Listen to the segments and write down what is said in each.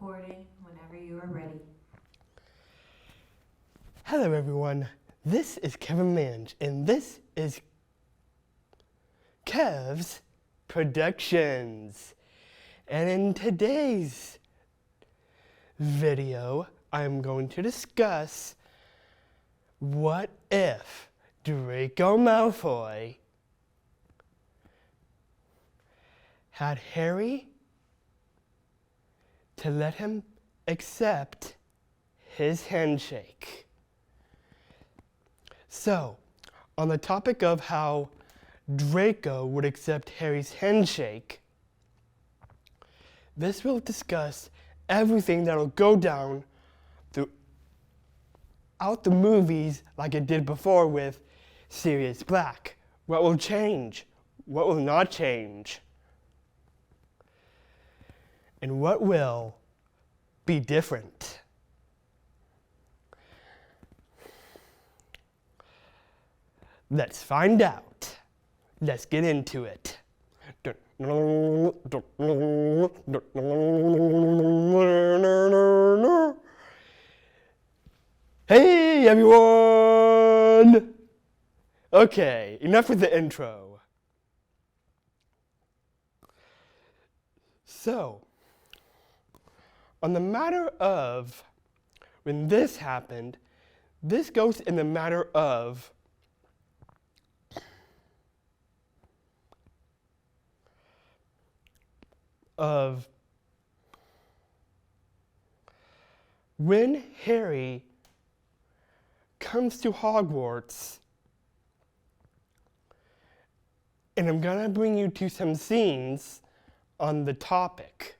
recording whenever you are ready. Hello everyone, this is Kevin Mange, and this is Kevs Productions. And in today's video, I'm going to discuss what if Draco Malfoy had Harry to let him accept his handshake. So, on the topic of how Draco would accept Harry's handshake, this will discuss everything that'll go down throughout the movies like it did before with Sirius Black. What will change? What will not change? And what will be different? Let's find out. Let's get into it. Hey everyone! Okay, enough with the intro. So, on the matter of when this happened, this goes in the matter of when Harry comes to Hogwarts, and I'm gonna bring you to some scenes on the topic.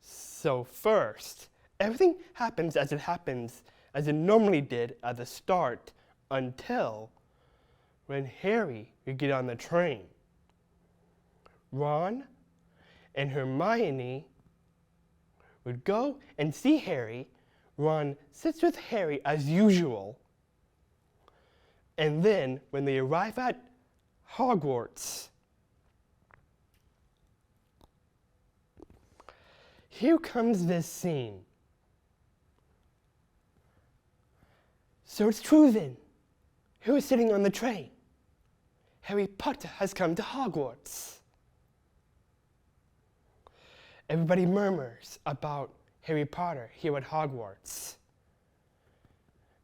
So first, everything happens, as it normally did at the start, until when Harry would get on the train. Ron and Hermione would go and see Harry. Ron sits with Harry as usual. And then, when they arrive at Hogwarts, here comes this scene. So it's true then. Who is sitting on the train? Harry Potter has come to Hogwarts. Everybody murmurs about Harry Potter here at Hogwarts.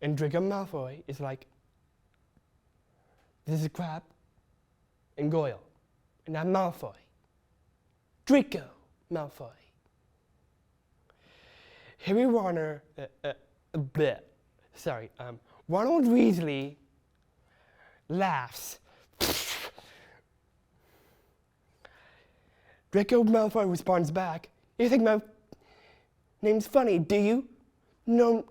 And Draco Malfoy is like, this is Crabbe and Goyle, and I'm Malfoy. Draco Malfoy. Ronald Weasley laughs. Draco Malfoy responds back, "You think my name's funny, do you? No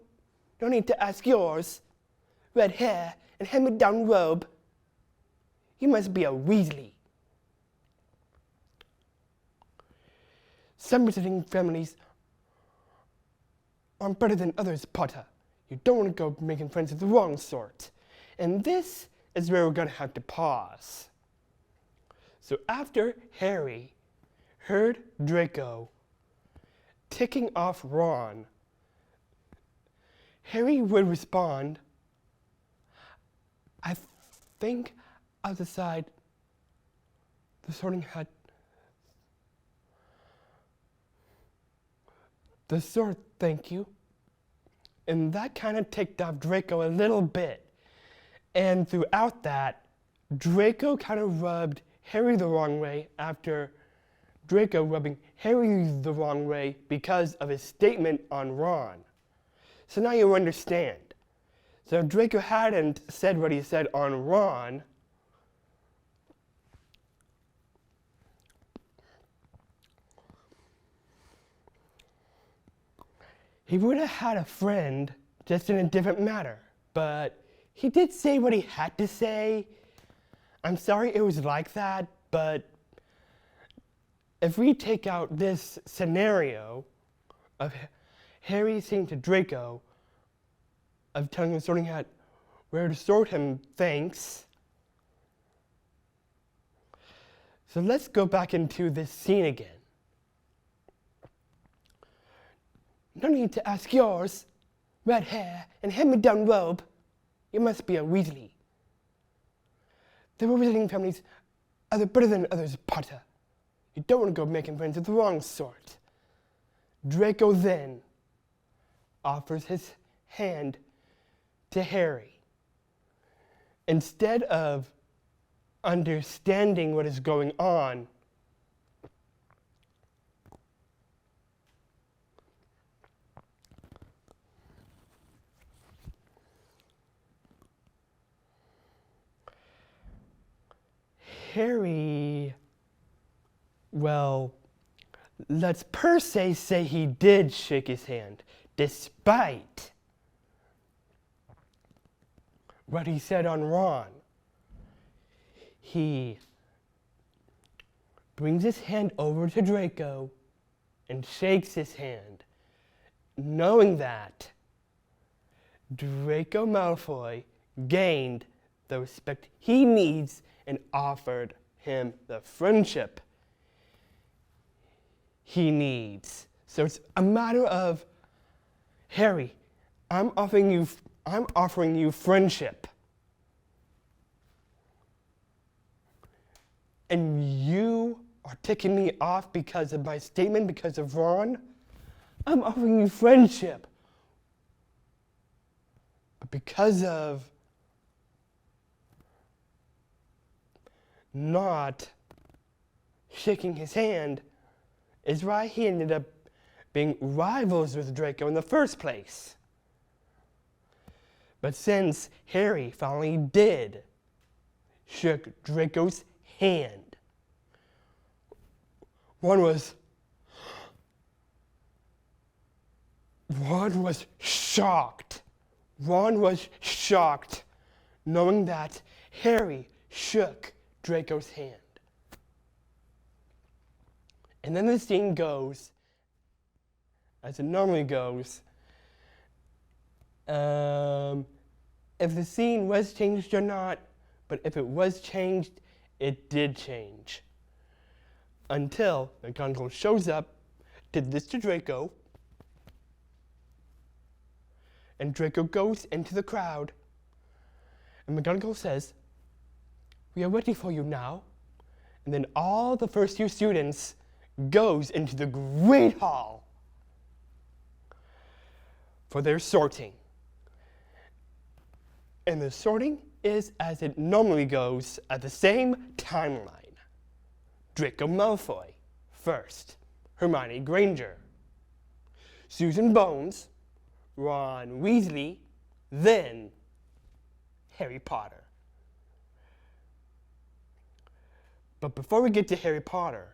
need to ask yours. Red hair and hand-me-down robe. You must be a Weasley." Some visiting families aren't better than others, Potter. You don't want to go making friends with the wrong sort. And this is where we're going to have to pause. So after Harry heard Draco ticking off Ron, Harry would respond, "I think I'll decide the Sorting Hat, the sword, thank you." And that kind of ticked off Draco a little bit. And throughout that, Draco kind of rubbed Harry the wrong way after Draco rubbing Harry the wrong way because of his statement on Ron. So now you understand. So if Draco hadn't said what he said on Ron, he would have had a friend, just in a different matter. But he did say what he had to say. I'm sorry it was like that, but if we take out this scenario of Harry saying to Draco, of telling the Sorting Hat where to sort him, thanks. So let's go back into this scene again. No need to ask yours. Red hair and hand-me-down robe. You must be a Weasley. The Wizarding families are better than others, Potter. You don't want to go making friends with the wrong sort. Draco then offers his hand to Harry. Instead of understanding what is going on, Harry, well, let's per se say he did shake his hand, despite what he said on Ron. He brings his hand over to Draco and shakes his hand, knowing that Draco Malfoy gained the respect he needs and offered him the friendship he needs. So it's a matter of, Harry, I'm offering you friendship. And you are ticking me off because of my statement, because of Ron? I'm offering you friendship. But because of not shaking his hand is why he ended up being rivals with Draco in the first place. But since Harry finally did shook Draco's hand, Ron was shocked. Ron was shocked knowing that Harry shook Draco's hand. And then the scene goes as it normally goes. If the scene was changed or not, but if it was changed, it did change. Until McGonagall shows up, did this to Draco, and Draco goes into the crowd, and McGonagall says, "We are ready for you now." And then all the first year students goes into the Great Hall for their sorting. And the sorting is as it normally goes at the same timeline. Draco Malfoy first, Hermione Granger, Susan Bones, Ron Weasley, then Harry Potter. But before we get to Harry Potter,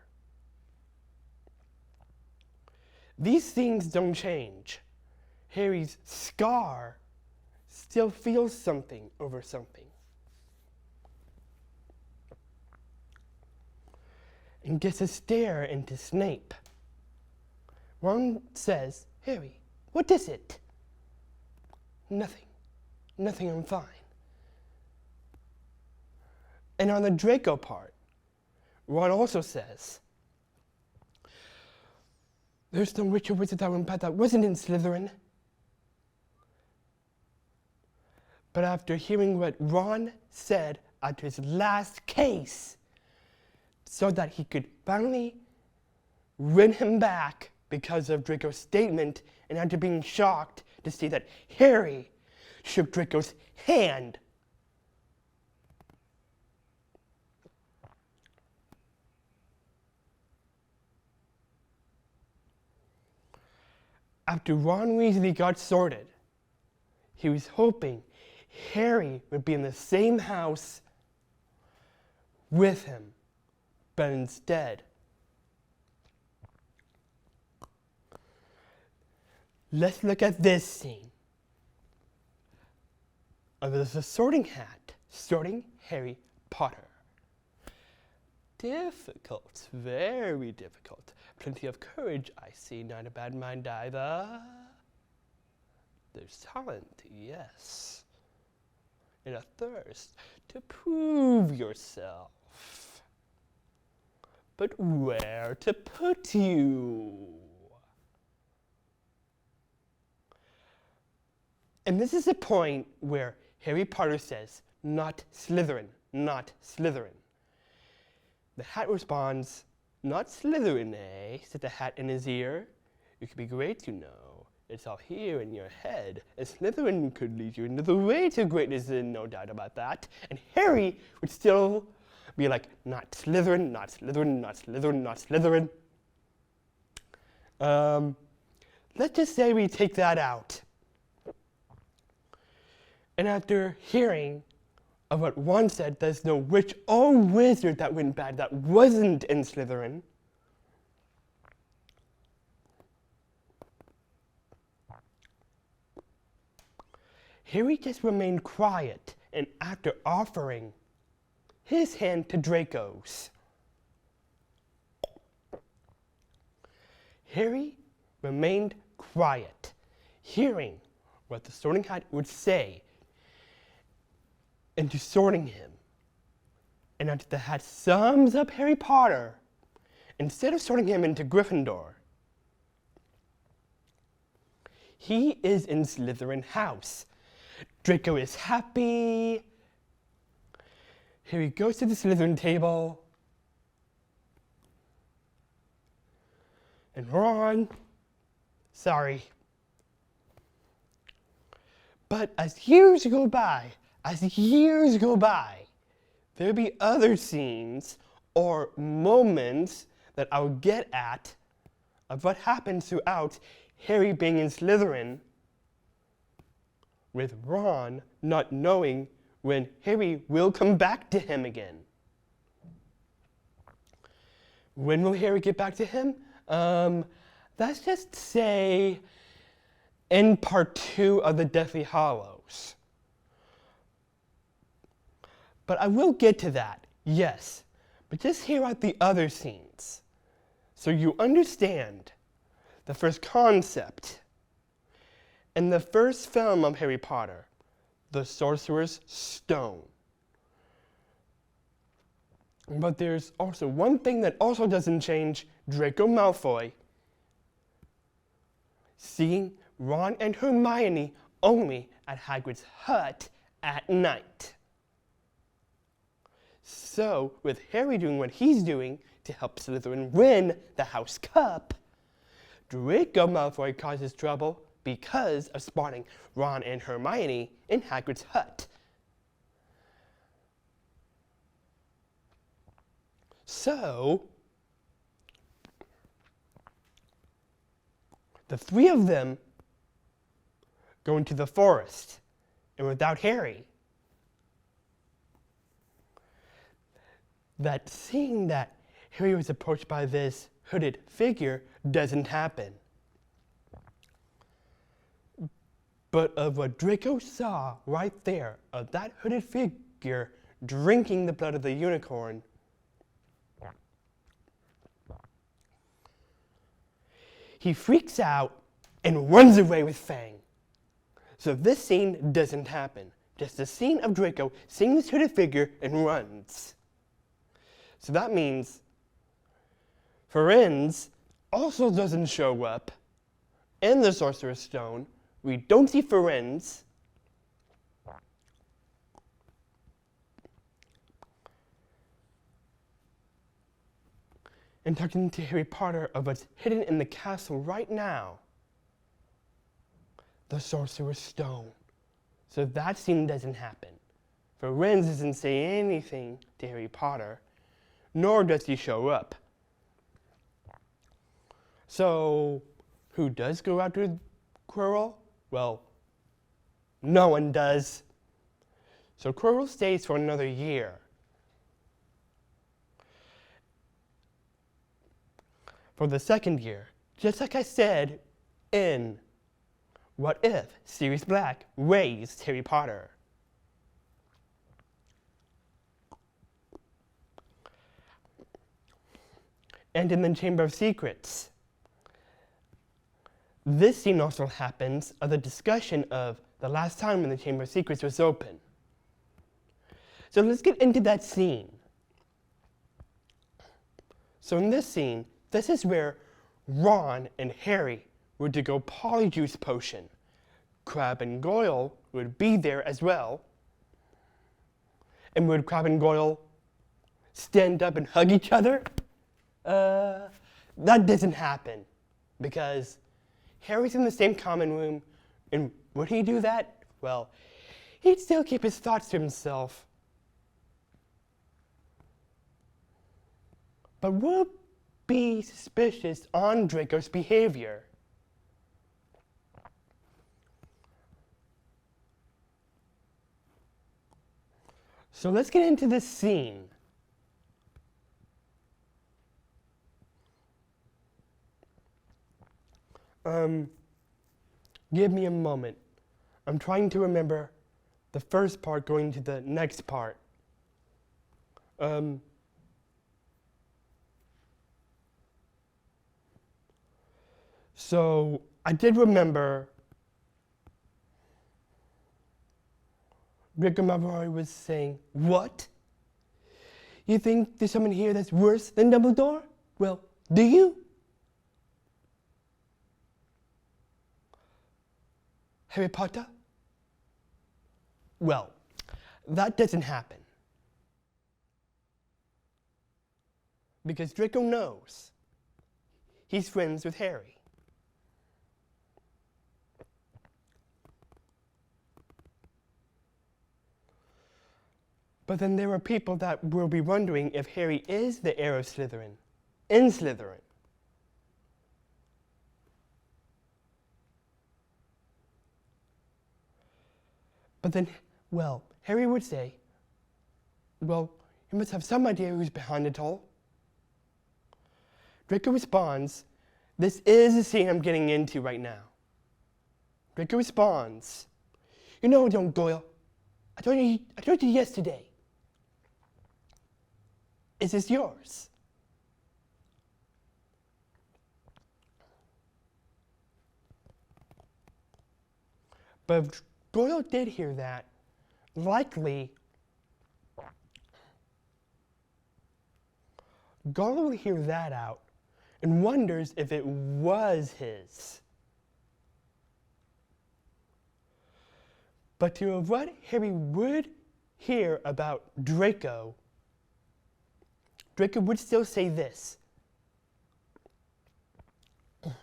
these things don't change. Harry's scar still feels something over something. And gets a stare into Snape. Ron says, "Harry, what is it?" "Nothing. Nothing, I'm fine." And on the Draco part, Ron also says, "There's no richer wizard that wasn't in Slytherin." But after hearing what Ron said at his last case, so that he could finally win him back because of Draco's statement, and after being shocked to see that Harry shook Draco's hand, after Ron Weasley got sorted, he was hoping Harry would be in the same house with him, but instead, let's look at this scene. There's a sorting hat, sorting Harry Potter. Difficult, very difficult. Plenty of courage, I see, not a bad mind either. There's talent, yes, and a thirst to prove yourself. But where to put you? And this is the point where Harry Potter says, "Not Slytherin, not Slytherin." The hat responds, "Not Slytherin, eh?" said the hat in his ear. "It could be great, you know. It's all here in your head. And Slytherin could lead you into the way to greatness, and no doubt about that." And Harry would still be like, "Not Slytherin, not Slytherin, not Slytherin, not Slytherin." Let's just say we take that out. And after hearing of what Ron said, there's no witch or wizard that went bad that wasn't in Slytherin. Harry just remained quiet, and after offering his hand to Draco's, Harry remained quiet, hearing what the Sorting Hat would say into sorting him. And after the hat sums up Harry Potter, instead of sorting him into Gryffindor, he is in Slytherin house. Draco is happy. Harry goes to the Slytherin table. And Ron, sorry. But as years go by, there'll be other scenes or moments that I'll get at of what happens throughout Harry being in Slytherin, with Ron not knowing when Harry will come back to him again. When will Harry get back to him? Let's just say in part 2 of the Deathly Hallows. But I will get to that, yes. But just hear out the other scenes, so you understand the first concept. In the first film of Harry Potter, the Sorcerer's Stone. But there's also one thing that also doesn't change: Draco Malfoy seeing Ron and Hermione only at Hagrid's hut at night. So, with Harry doing what he's doing to help Slytherin win the House Cup, Draco Malfoy causes trouble because of spotting Ron and Hermione in Hagrid's hut. So, the three of them go into the forest, and without Harry, that scene that Harry was approached by this hooded figure doesn't happen. But of what Draco saw right there, of that hooded figure drinking the blood of the unicorn, he freaks out and runs away with Fang. So this scene doesn't happen. Just a scene of Draco seeing this hooded figure and runs. So that means Firenze also doesn't show up in the Sorcerer's Stone. We don't see Firenze. And talking to Harry Potter of what's hidden in the castle right now, the Sorcerer's Stone. So that scene doesn't happen. Firenze doesn't say anything to Harry Potter, nor does he show up. So, who does go after Quirrell? Well, no one does. So Quirrell stays for another year. For the second year, just like I said in What If Sirius Black raised Harry Potter. And in the Chamber of Secrets, this scene also happens of the discussion of the last time when the Chamber of Secrets was open. So let's get into that scene. So in this scene, this is where Ron and Harry were to go Polyjuice Potion, Crab and Goyle would be there as well. And would Crab and Goyle stand up and hug each other? That doesn't happen because Harry's in the same common room, and would he do that? Well, he'd still keep his thoughts to himself. But would be suspicious on Draco's behavior. So let's get into this scene. Give me a moment. I'm trying to remember the first part going to the next part. So I did remember Draco Malfoy was saying, "What? You think there's someone here that's worse than Dumbledore? Well, do you?" Harry Potter? Well, that doesn't happen. Because Draco knows he's friends with Harry. But then there are people that will be wondering if Harry is the heir of Slytherin, in Slytherin. But then, well, Harry would say, "Well, you must have some idea who's behind it all." Draco responds, "This is the scene I'm getting into right now." Draco responds, "You know I don't, Goyle. I told you yesterday. Is this yours?" But if Goyle did hear that, likely Goyle will hear that out and wonders if it was his. But to what Harry would hear about Draco, Draco would still say this. "But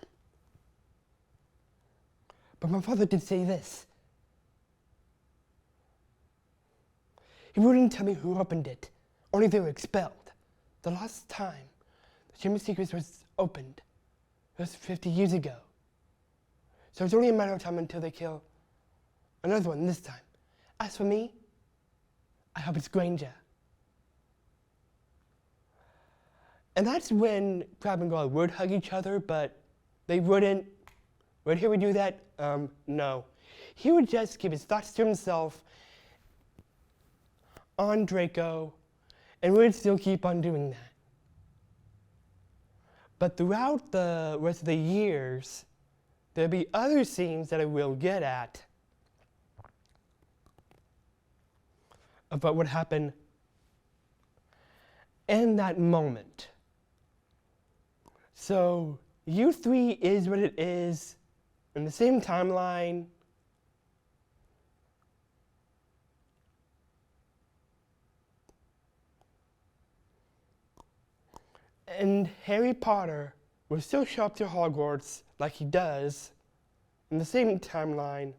my father did say this. He wouldn't tell me who opened it, only they were expelled. The last time the Chamber of Secrets was opened was 50 years ago. So it's only a matter of time until they kill another one this time. As for me, I hope it's Granger." And that's when Crabbe and Goyle would hug each other, but they wouldn't. Would Harry do that? No. He would just keep his thoughts to himself on Draco, and would still keep on doing that. But throughout the rest of the years, there'll be other scenes that I will get at about what happened in that moment. So, U3 is what it is in the same timeline. And Harry Potter will still show up to Hogwarts like he does in the same timeline.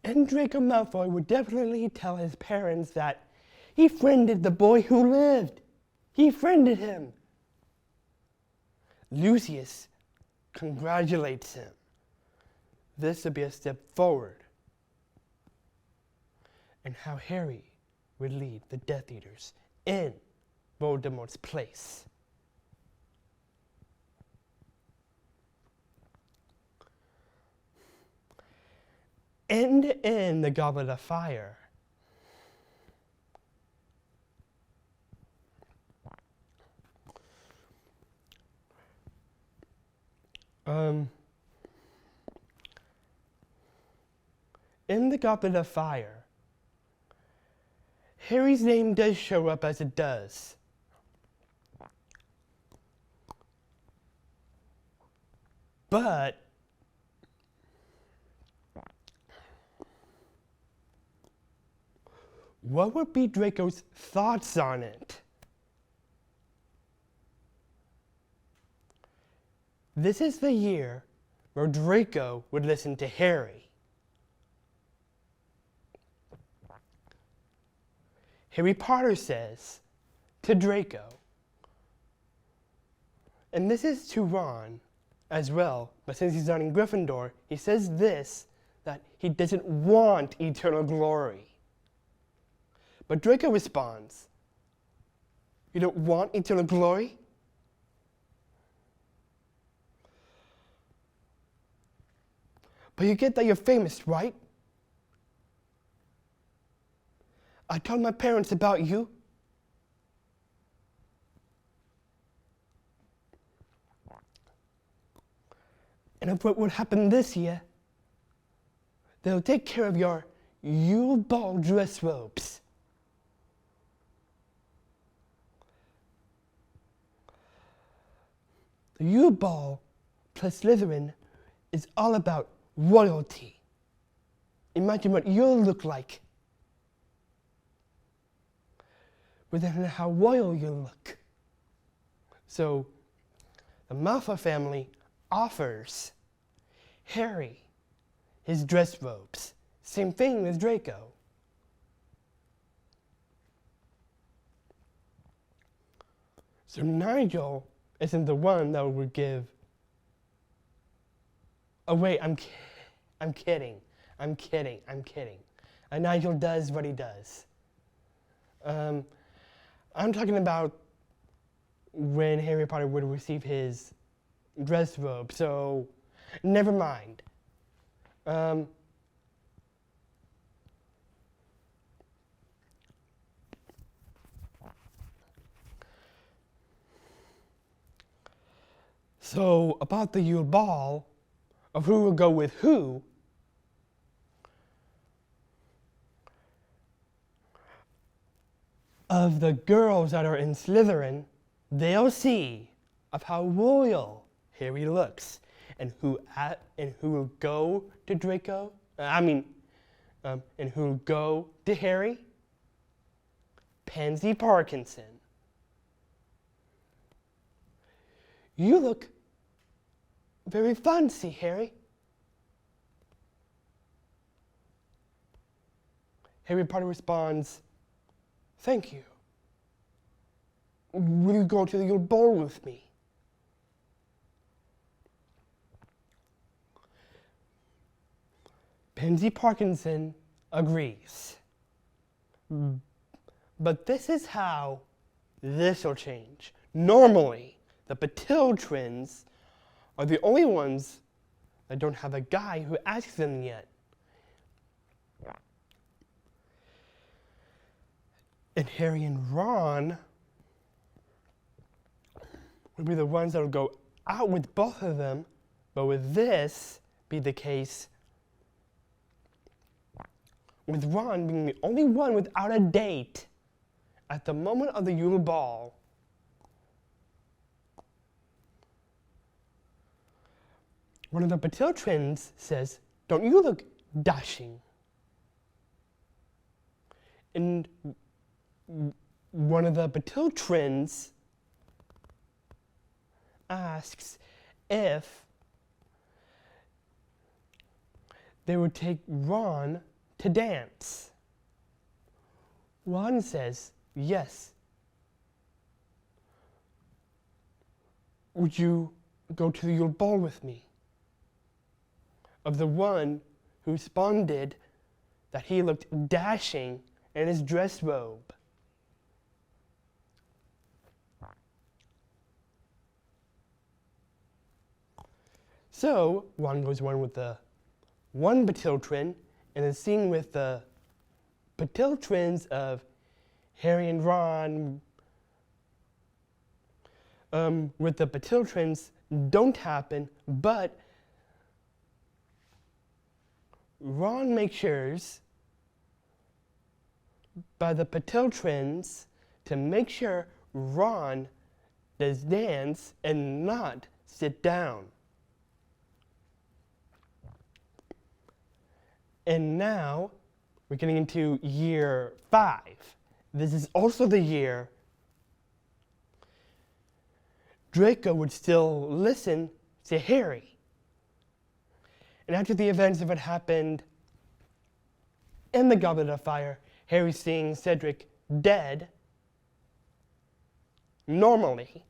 And Draco Malfoy would definitely tell his parents that he friended the boy who lived. He friended him. Lucius congratulates him. This would be a step forward in how Harry would lead the Death Eaters in Voldemort's place. And in the Goblet of Fire, in the Goblet of Fire, Harry's name does show up as it does. But what would be Draco's thoughts on it? This is the year where Draco would listen to Harry. Harry Potter says to Draco, and this is to Ron as well, but since he's not in Gryffindor, he says this, that he doesn't want eternal glory. But Draco responds, you don't want eternal glory? But you get that you're famous, right? I told my parents about you. And if what would happen this year, they'll take care of your Yule Ball dress robes. The Yule Ball plus Slytherin is all about royalty. Imagine what you'll look like within how royal you look. So the Malfoy family offers Harry his dress robes. Same thing with Draco. So Nigel isn't the one that would give. Oh wait, I'm kidding. And Nigel does what he does. I'm talking about when Harry Potter would receive his dress robe, so never mind. So about the Yule Ball, of who will go with who, of the girls that are in Slytherin, they'll see of how royal Harry looks, and who will go to Draco. And who will go to Harry. Pansy Parkinson. You look very fancy, Harry. Harry Potter responds, thank you. Will you go to the Yule Ball with me? Pansy Parkinson agrees. But this is how this will change. Normally, the Patil twins are the only ones that don't have a guy who asks them yet. And Harry and Ron would be the ones that would go out with both of them, but would this be the case with Ron being the only one without a date at the moment of the Yule Ball. One of the Patil twins says, don't you look dashing? And one of the Patil twins asks if they would take Ron to dance. Ron says, yes. Would you go to the Yule Ball with me? Of the one who responded that he looked dashing in his dress robe. So, Ron goes one with the one Patil twin, and is seen with the Patil twins of Harry and Ron. With the Patil twins don't happen, but Ron makes sure by the Patil twins to make sure Ron does dance and not sit down. And now we're getting into year 5. This is also the year Draco would still listen to Harry. And after the events of what happened in the Goblet of Fire, Harry seeing Cedric dead normally,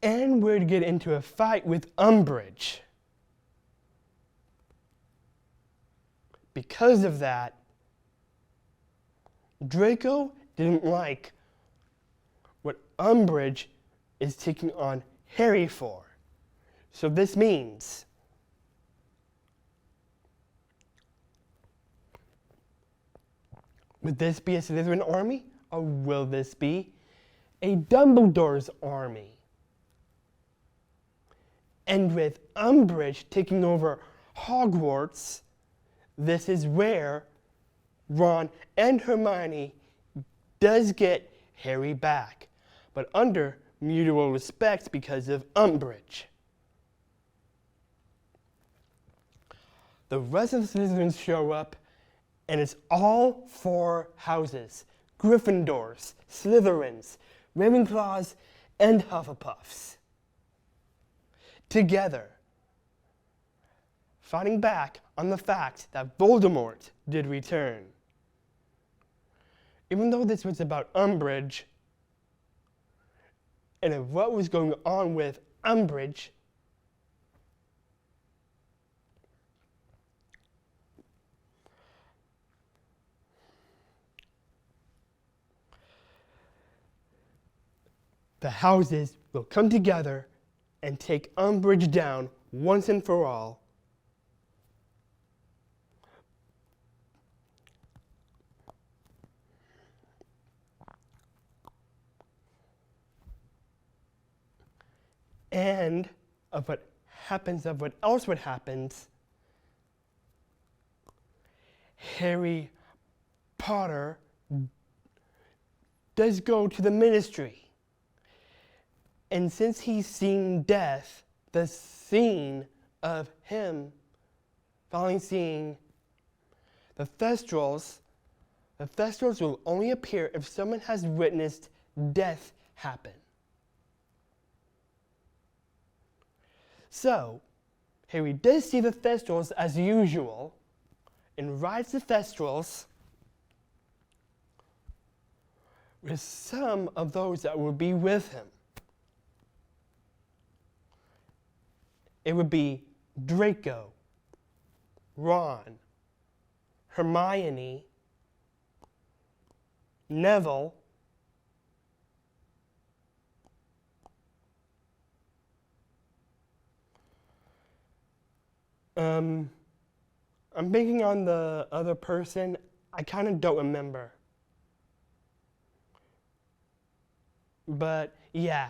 and would get into a fight with Umbridge. Because of that, Draco didn't like what Umbridge is taking on Harry for. So this means would this be a Slytherin army, or will this be a Dumbledore's army? And with Umbridge taking over Hogwarts, this is where Ron and Hermione does get Harry back, but under mutual respect because of Umbridge. The rest of the Slytherins show up, and it's all 4 houses: Gryffindors, Slytherins, Ravenclaws, and Hufflepuffs. Together, fighting back on the fact that Voldemort did return. Even though this was about Umbridge, and of what was going on with Umbridge, the houses will come together and take Umbridge down once and for all. And of what else would happen, Harry Potter does go to the Ministry. And since he's seen death, the scene of him finally seeing the Thestrals will only appear if someone has witnessed death happen. So, Harry does see the Thestrals as usual, and rides the Thestrals with some of those that will be with him. It would be Draco, Ron, Hermione, Neville, I'm thinking on the other person. I kind of don't remember. But yeah,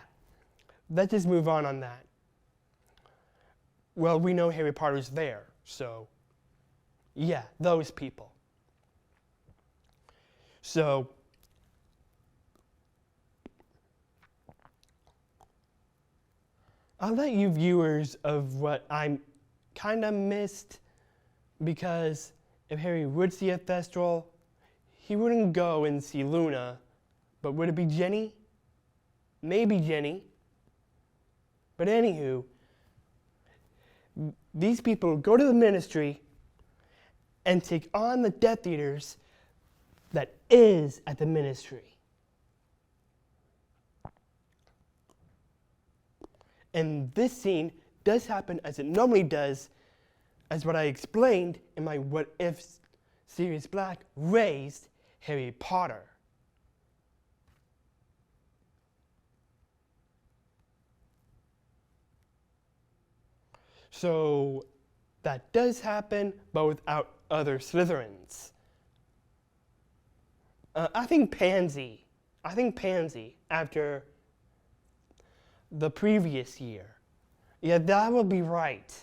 let's just move on that. Well, we know Harry Potter's there, so yeah, those people. So I'll let you viewers of what I kind of missed, because if Harry would see a Thestral, he wouldn't go and see Luna, but would it be Jenny? Maybe Jenny. But anywho, these people go to the Ministry and take on the Death Eaters that is at the Ministry. And this scene does happen as it normally does, as what I explained in my What If Sirius Black raised Harry Potter. So that does happen, but without other Slytherins. I think Pansy after the previous year. Yeah, that will be right.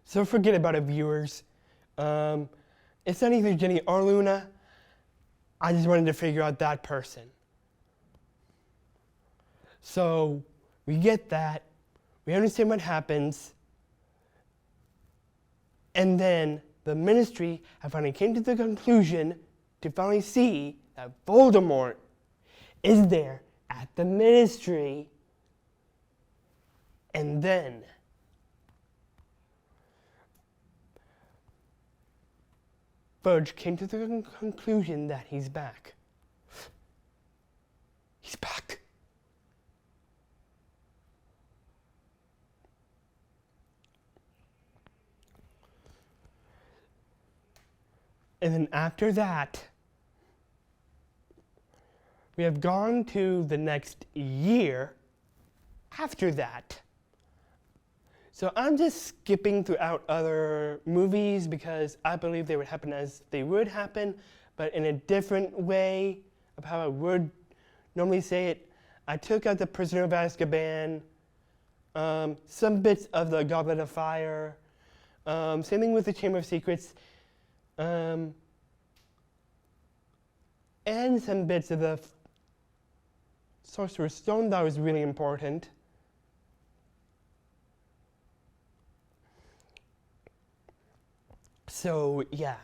So forget about it, viewers. It's not either Jenny or Luna. I just wanted to figure out that person. So we get that. We understand what happens. And then the ministry have finally came to the conclusion to finally see that Voldemort is there at the ministry. And then Fudge came to the conclusion that he's back. He's back. And then after that, we have gone to the next year after that. So I'm just skipping throughout other movies because I believe they would happen as they would happen, but in a different way of how I would normally say it. I took out the Prisoner of Azkaban, some bits of the Goblet of Fire, same thing with the Chamber of Secrets, and some bits of the Sorcerer's Stone that was really important. So, yeah.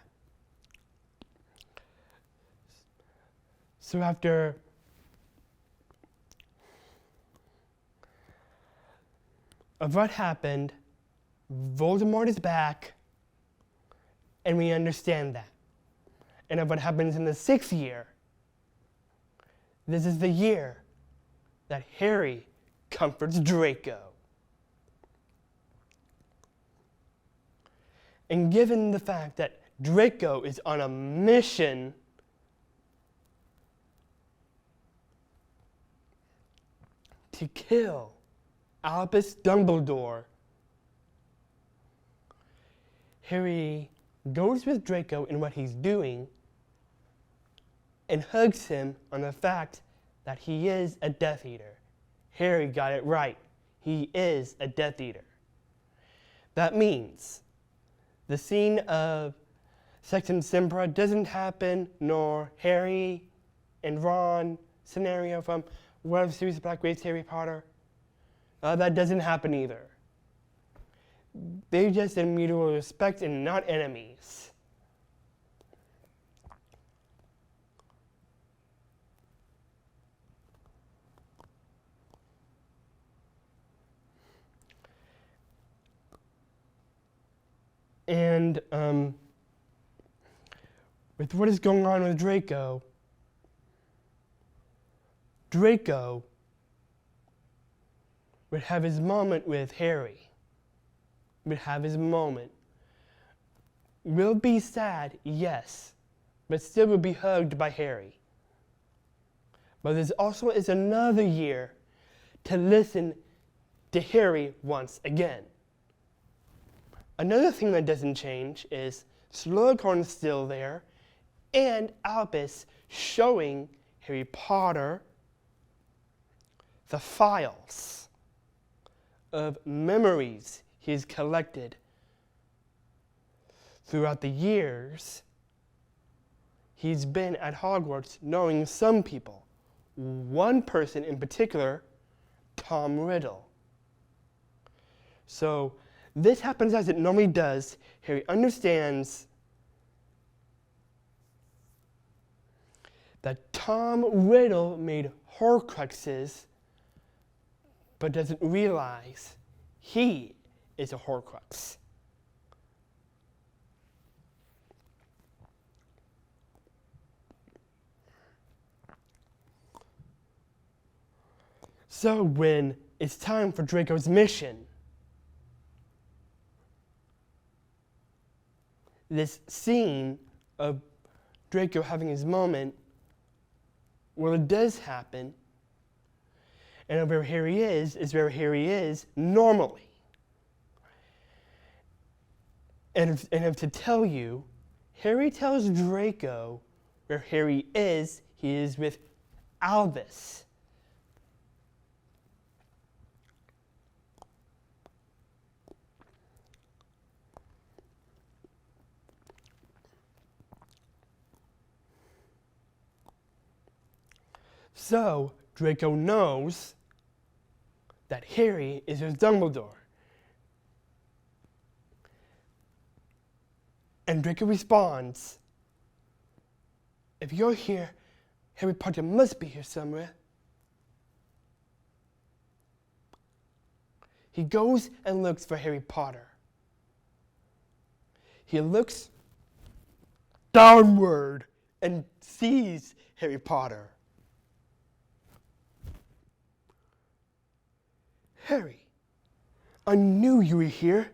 So after of what happened, Voldemort is back, and we understand that. And of what happens in the 6th year, this is the year that Harry comforts Draco. And given the fact that Draco is on a mission to kill Albus Dumbledore, Harry goes with Draco in what he's doing and hugs him on the fact that he is a Death Eater. Harry got it right. He is a Death Eater. That means the scene of Sectum Sempra doesn't happen, nor Harry and Ron scenario from World of Series of Black Race Harry Potter. That doesn't happen either. They're just in mutual respect and not enemies. And with what is going on with Draco, Draco would have his moment with Harry. Would have his moment. Will be sad, yes, but still will be hugged by Harry. But there also is another year to listen to Harry once again. Another thing that doesn't change is Slughorn's still there, and Albus showing Harry Potter the files of memories he's collected throughout the years he's been at Hogwarts, knowing some people. One person in particular, Tom Riddle. So this happens as it normally does. Harry understands that Tom Riddle made Horcruxes, but doesn't realize he is a Horcrux. So when it's time for Draco's mission, this scene of Draco having his moment, well, it does happen, and where Harry is where Harry is normally. And if to tell you, Harry tells Draco where Harry is, he is with Albus. So Draco knows that Harry is his Dumbledore. And Draco responds, "If you're here, Harry Potter must be here somewhere." He goes and looks for Harry Potter. He looks downward and sees Harry Potter. "Harry, I knew you were here."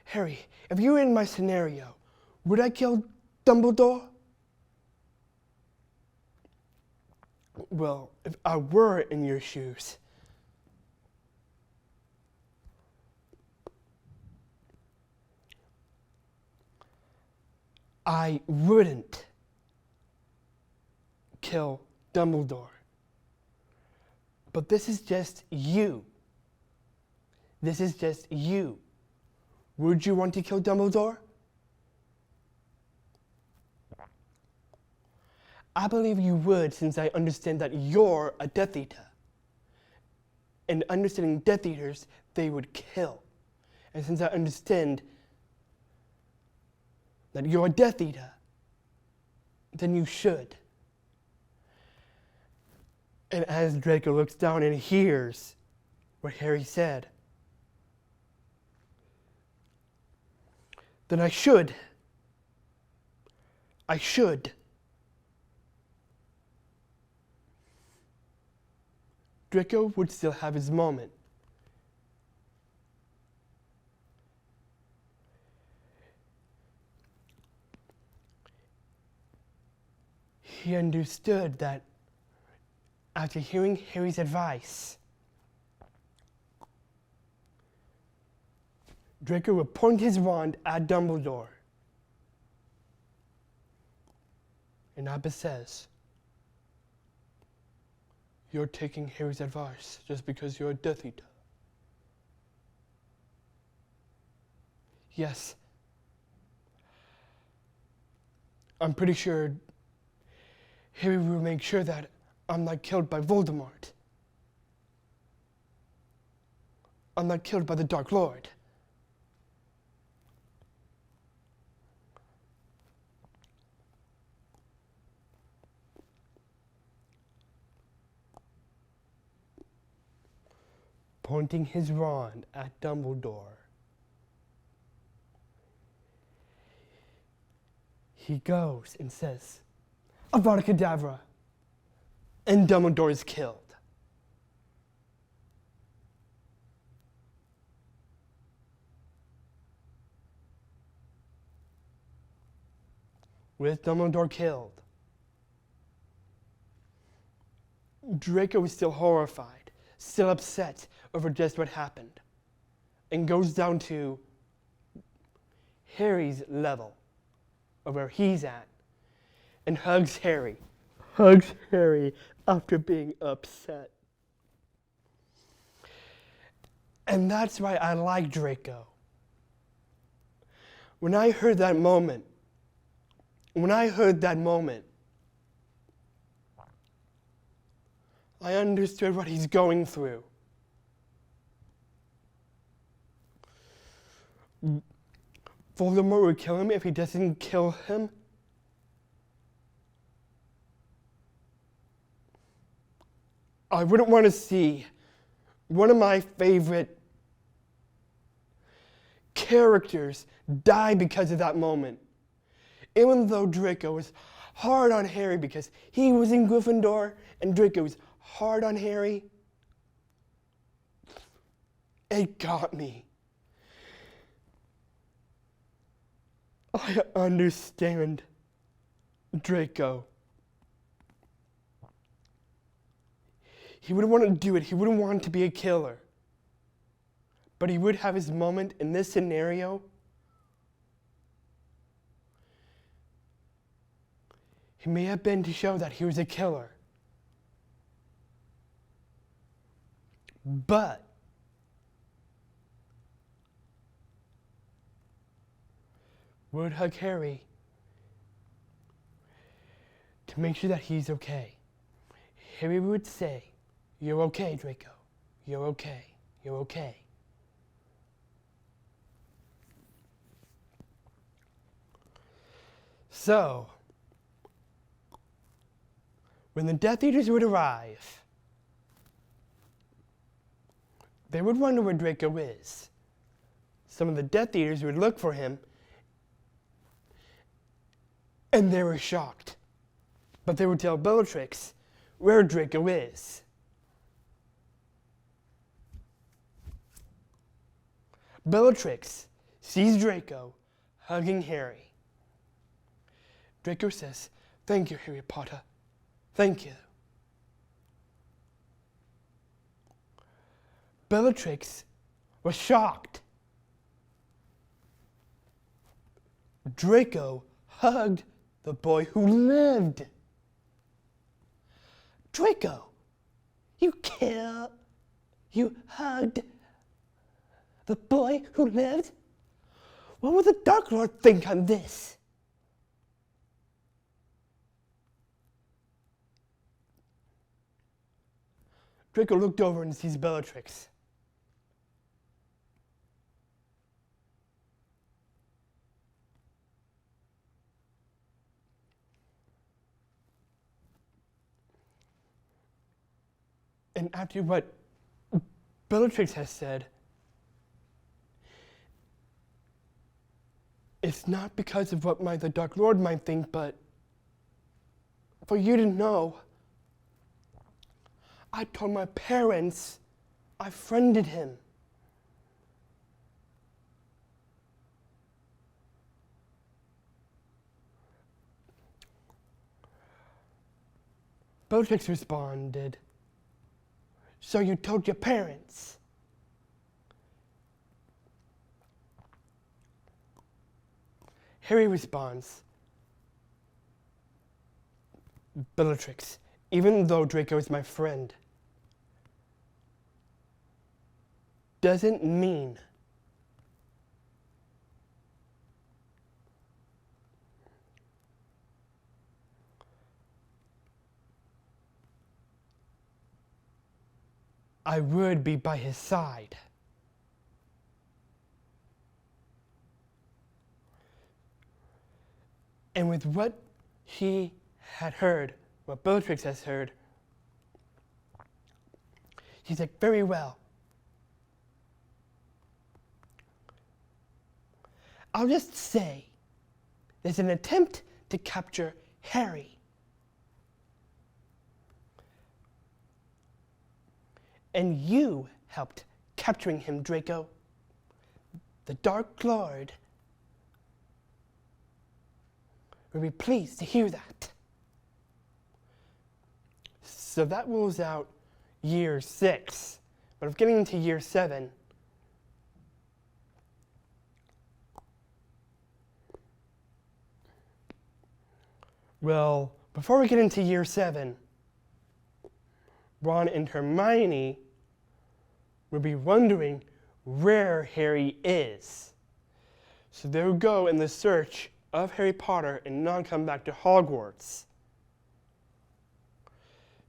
"Harry, if you were in my scenario, would I kill Dumbledore?" "Well, if I were in your shoes, I wouldn't kill Dumbledore. But this is just you. This is just you. Would you want to kill Dumbledore?" "I believe you would, since I understand that you're a Death Eater. And understanding Death Eaters, they would kill. And since I understand that you're a Death Eater, then you should." And as Draco looks down and hears what Harry said, "Then I should. I should." Draco would still have his moment. He understood that after hearing Harry's advice, Draco would point his wand at Dumbledore. And Abba says, "You're taking Harry's advice just because you're a Death Eater." "Yes. I'm pretty sure Harry will make sure that I'm not killed by Voldemort. I'm not killed by the Dark Lord." Pointing his wand at Dumbledore, he goes and says, "Avada Kedavra," and Dumbledore is killed. With Dumbledore killed, Draco is still horrified, still upset over just what happened, and goes down to Harry's level of where he's at and hugs Harry. Hugs Harry after being upset. And that's why I like Draco. When I heard that moment, I understood what he's going through. Voldemort would kill him if he doesn't kill him. I wouldn't want to see one of my favorite characters die because of that moment. Even though Draco was hard on Harry because he was in Gryffindor and Draco was hard on Harry, it got me. I understand Draco. He wouldn't want to do it. He wouldn't want to be a killer. But he would have his moment in this scenario. He may have been to show that he was a killer. But would hug Harry to make sure that he's okay. Harry would say, "You're okay, Draco. You're okay. You're okay." So, when the Death Eaters would arrive, they would wonder where Draco is. Some of the Death Eaters would look for him, and they were shocked. But they would tell Bellatrix where Draco is. Bellatrix sees Draco hugging Harry. Draco says, "Thank you, Harry Potter. Thank you." Bellatrix was shocked. Draco hugged the boy who lived. Draco, you hugged the boy who lived? What will the Dark Lord think on this? Draco looked over and sees Bellatrix. And after what Bellatrix has said, it's not because of what the Dark Lord might think, but for you to know, I told my parents I friended him. Bellatrix responded, "So you told your parents?" Harry responds, "Bellatrix, even though Draco is my friend, doesn't mean I would be by his side." And with what he had heard, what Bellatrix has heard, he's like, "Very well. I'll just say there's an attempt to capture Harry. And you helped capturing him, Draco. The Dark Lord will be pleased to hear that." So that rules out year 6. But of getting into year 7, well, before we get into year 7, Ron and Hermione will be wondering where Harry is. So they'll go in the search of Harry Potter and not come back to Hogwarts.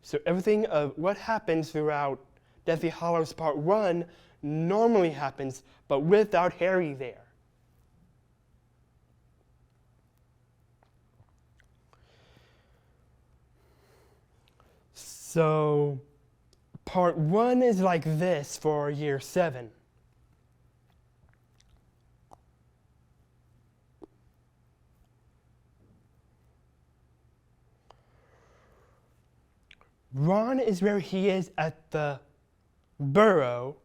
So everything of what happens throughout Deathly Hallows Part 1 normally happens, but without Harry there. So Part 1 is like this for year 7. Ron is where he is at the burrow,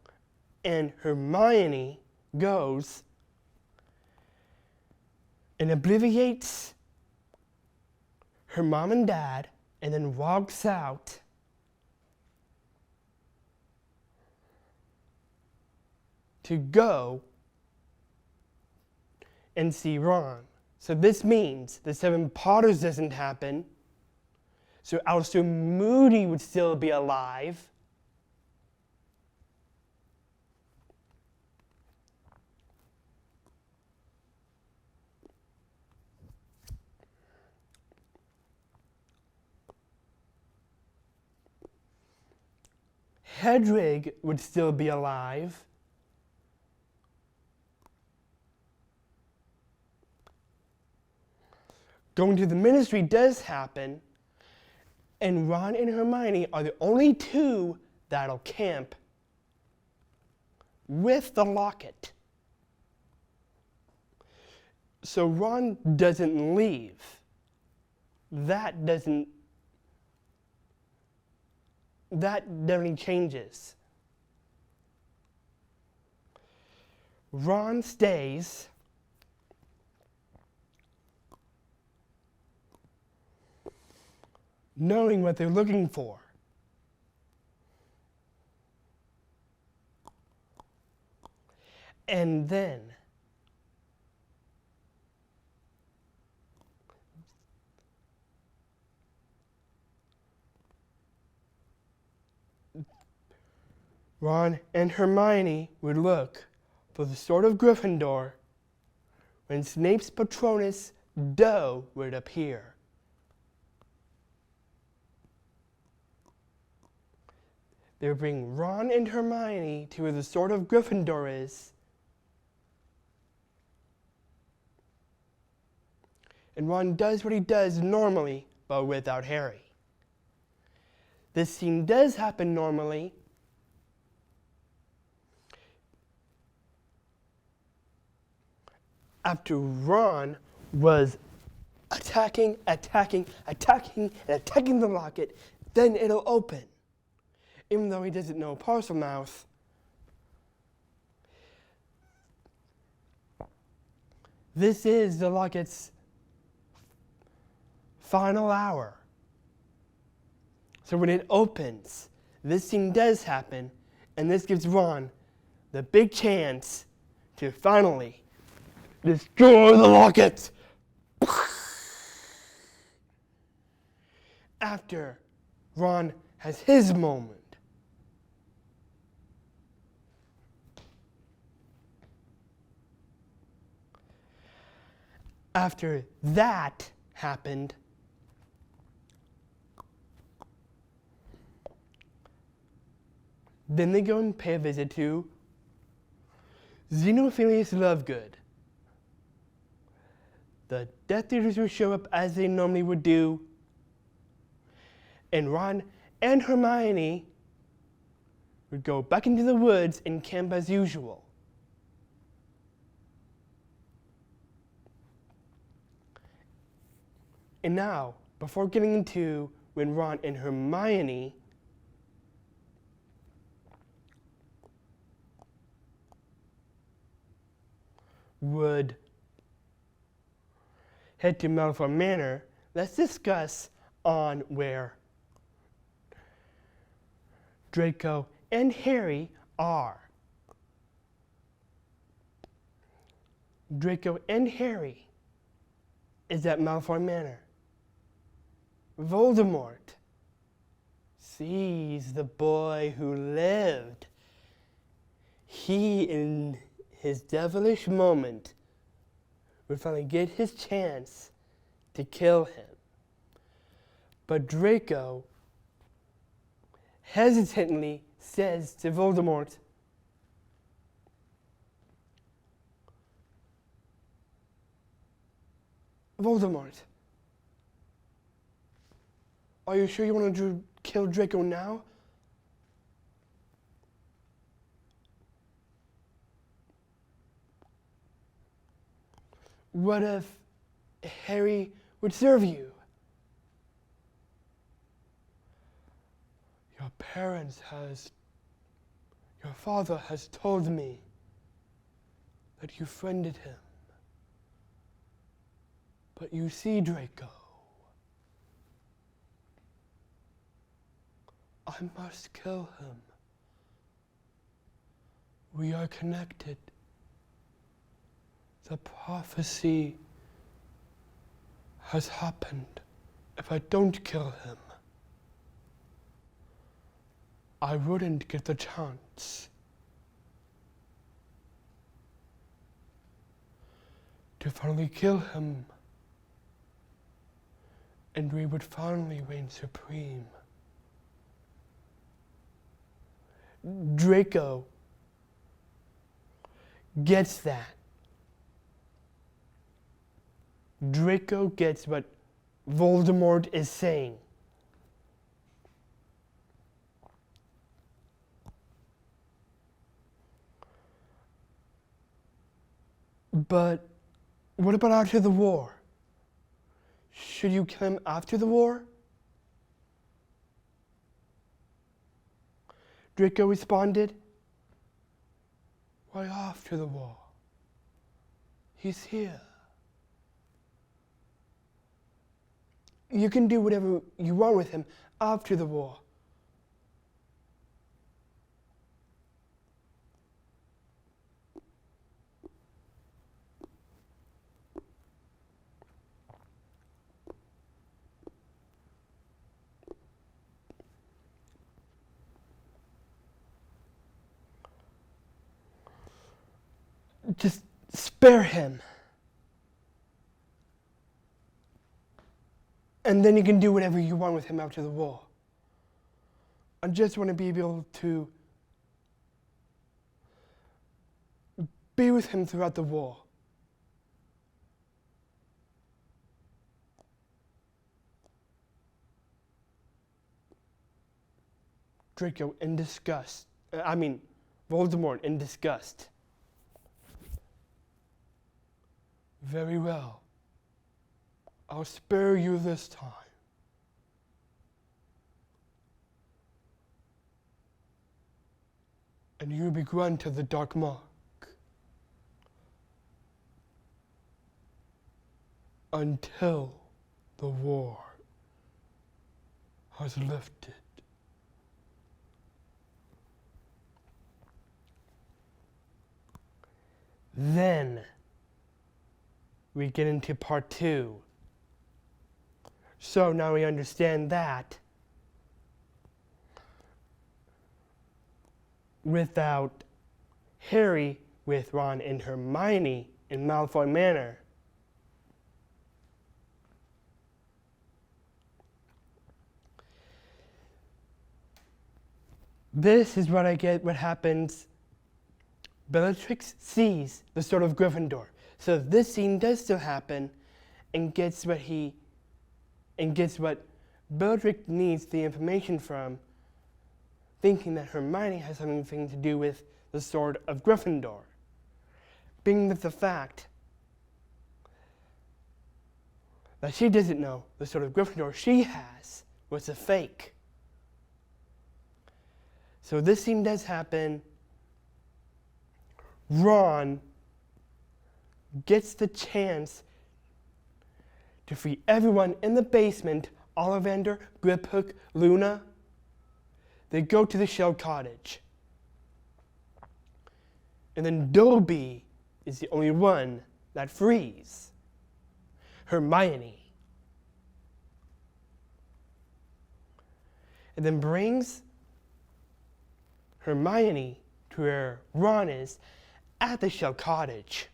and Hermione goes and obliviates her mom and dad and then walks out to go and see Ron. So this means the 7 Potters doesn't happen. So I'll assume Moody would still be alive. Hedwig would still be alive. Going to the ministry does happen, and Ron and Hermione are the only two that'll camp with the locket. So Ron doesn't leave. That definitely changes. Ron stays. Knowing what they're looking for. And then Ron and Hermione would look for the sword of Gryffindor when Snape's Patronus Doe would appear. They would bring Ron and Hermione to where the sword of Gryffindor is. And Ron does what he does normally, but without Harry. This scene does happen normally. After Ron was attacking the locket, then it'll open. Even though he doesn't know Parselmouth, this is the locket's final hour. So when it opens, this scene does happen, and this gives Ron the big chance to finally destroy the locket. After Ron has his moment. After that happened, then they go and pay a visit to Xenophilius Lovegood. The Death Eaters will show up as they normally would do, and Ron and Hermione would go back into the woods and camp as usual. And now, before getting into when Ron and Hermione would head to Malfoy Manor, let's discuss on where Draco and Harry are. Draco and Harry is at Malfoy Manor. Voldemort sees the boy who lived. He, in his devilish moment, would finally get his chance to kill him. But Draco hesitantly says to Voldemort, Voldemort, are you sure you want to kill Draco now? What if Harry would serve you? Your father has told me that you friended him. But you see, Draco, I must kill him. We are connected. The prophecy has happened. If I don't kill him, I wouldn't get the chance to finally kill him, and we would finally reign supreme Draco gets that. Draco gets what Voldemort is saying. But what about after the war? Should you kill him after the war? Draco responded, why after the war? He's here. You can do whatever you want with him after the war. Just spare him. And then you can do whatever you want with him after the war. I just want to be able to be with him throughout the war. Draco in disgust. Voldemort in disgust. Very well. I'll spare you this time. And you'll be granted the Dark Mark. Until the war has lifted. Then we get into part 2. So now we understand that without Harry with Ron and Hermione in Malfoy Manor, this is what I get what happens. Bellatrix sees the Sword of Gryffindor. So this scene does still happen and gets what Bellatrix needs the information from, thinking that Hermione has something to do with the Sword of Gryffindor. Being that the fact that she doesn't know the Sword of Gryffindor she has was a fake. So this scene does happen. Ron gets the chance to free everyone in the basement, Ollivander, Griphook, Luna. They go to the shell cottage. And then Dobby is the only one that frees Hermione. And then brings Hermione to where Ron is at the shell cottage.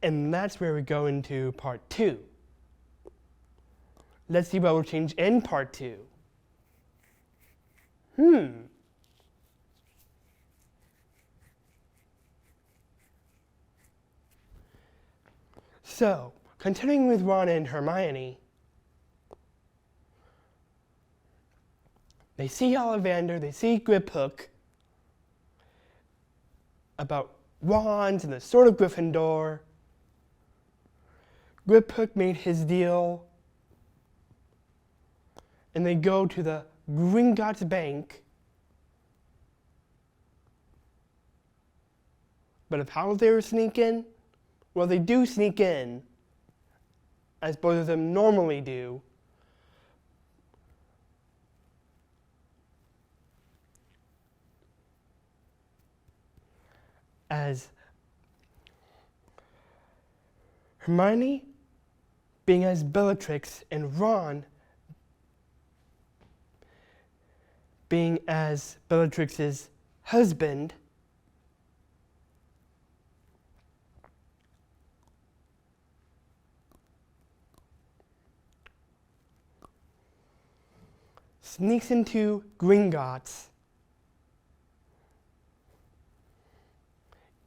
And that's where we go into part 2. Let's see what will change in part 2. So, continuing with Ron and Hermione, they see Ollivander, they see Griphook about wands and the Sword of Gryffindor. Griphook made his deal, and they go to the Gringotts Bank. But of how they were sneaking, well, they do sneak in, as both of them normally do. As Hermione being as Bellatrix and Ron being as Bellatrix's husband, sneaks into Gringotts,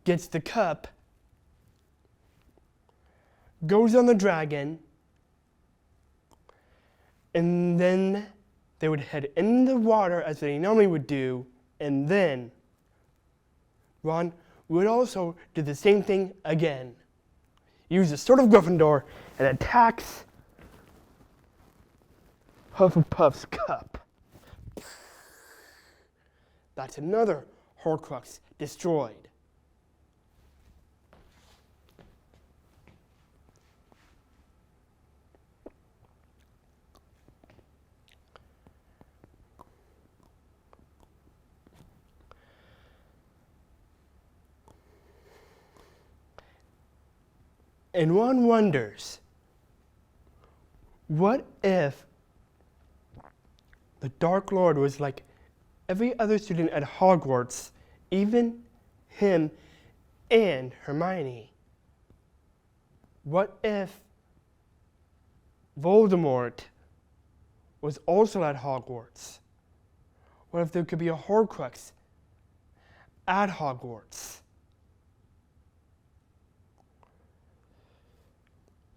gets the cup, goes on the dragon, and then they would head in the water as they normally would do, and then Ron would also do the same thing again. Use the sword of Gryffindor and attacks Hufflepuff's cup. That's another Horcrux destroyed. And one wonders, what if the Dark Lord was like every other student at Hogwarts, even him and Hermione? What if Voldemort was also at Hogwarts? What if there could be a Horcrux at Hogwarts?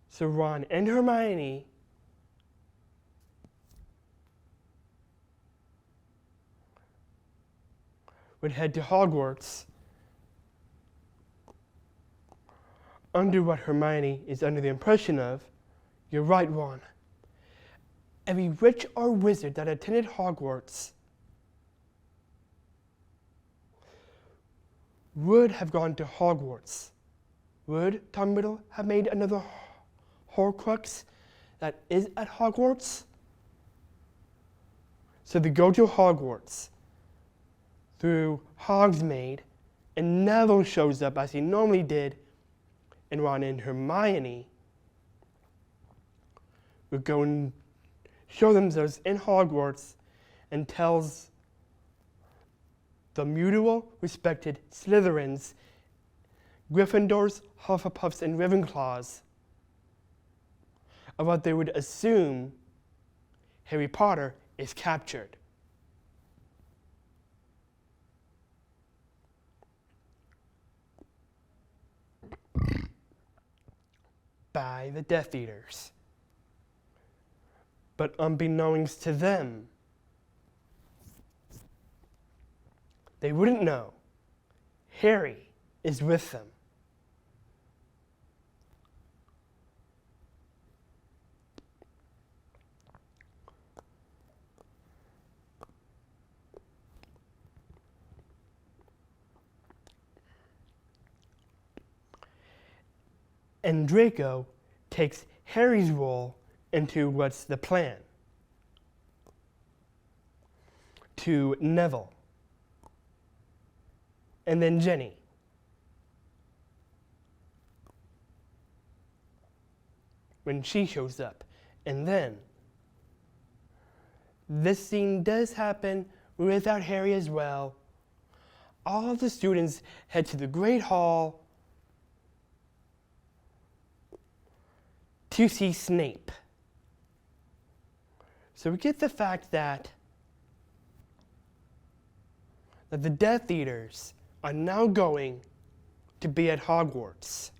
So Ron and Hermione would head to Hogwarts under what Hermione is under the impression of. You're right, Ron. Every witch or wizard that attended Hogwarts would have gone to Hogwarts. Would Tom Riddle have made another Horcrux that is at Hogwarts? So they go to Hogwarts through Hogsmeade, and Neville shows up as he normally did, and Ron and Hermione would go and show themselves in Hogwarts and tells the mutual respected Slytherins, Gryffindors, Hufflepuffs, and Ravenclaws of what they would assume Harry Potter is captured. By the Death Eaters. But unbeknownst to them, they wouldn't know Harry is with them. And Draco takes Harry's role into what's the plan to Neville, and then Jenny. When she shows up. And then this scene does happen without Harry as well. All of the students head to the Great Hall to see Snape. So we get the fact that the Death Eaters are now going to be at Hogwarts.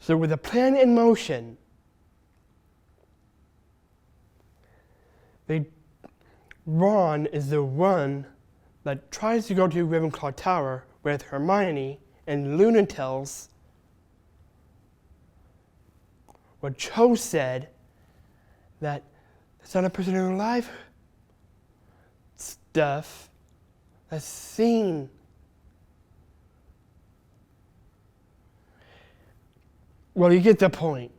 So with a plan in motion, Ron is the one that tries to go to Ravenclaw Tower with Hermione, and Luna tells what Cho said, that it's not a prisoner alive stuff that's seen. Well, you get the point.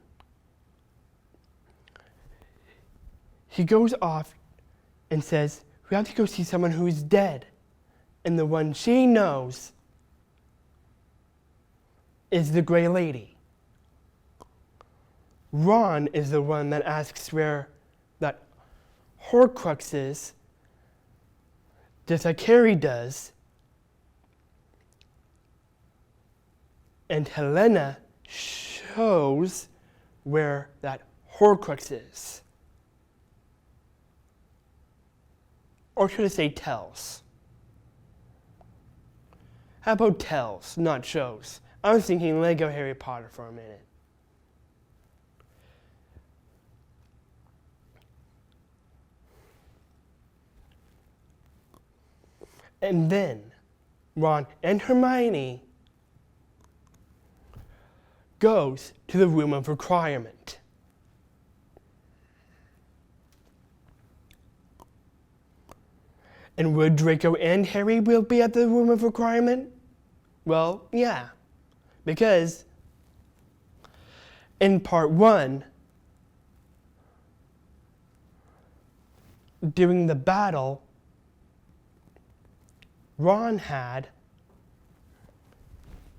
He goes off and says, we have to go see someone who is dead. And the one she knows is the Grey Lady. Ron is the one that asks where that Horcrux is, just like Harry does. And Helena shows where that Horcrux is. Or should I say tells? How about tells, not shows? I was thinking Lego Harry Potter for a minute. And then Ron and Hermione goes to the room of requirement. And would Draco and Harry will be at the room of requirement? Well, yeah, because in part 1, during the battle, Ron had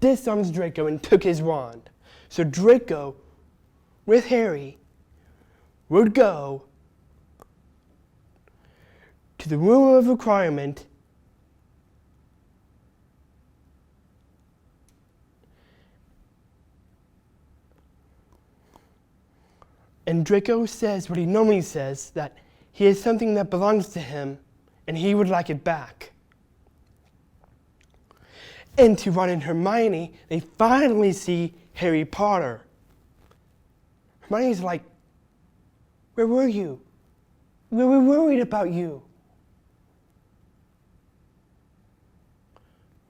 disarmed Draco and took his wand. So Draco, with Harry, would go to the room of requirement and Draco says what he normally says, that he has something that belongs to him and he would like it back. And to Ron and Hermione, they finally see Harry Potter. Hermione's like, where were you? We were worried about you.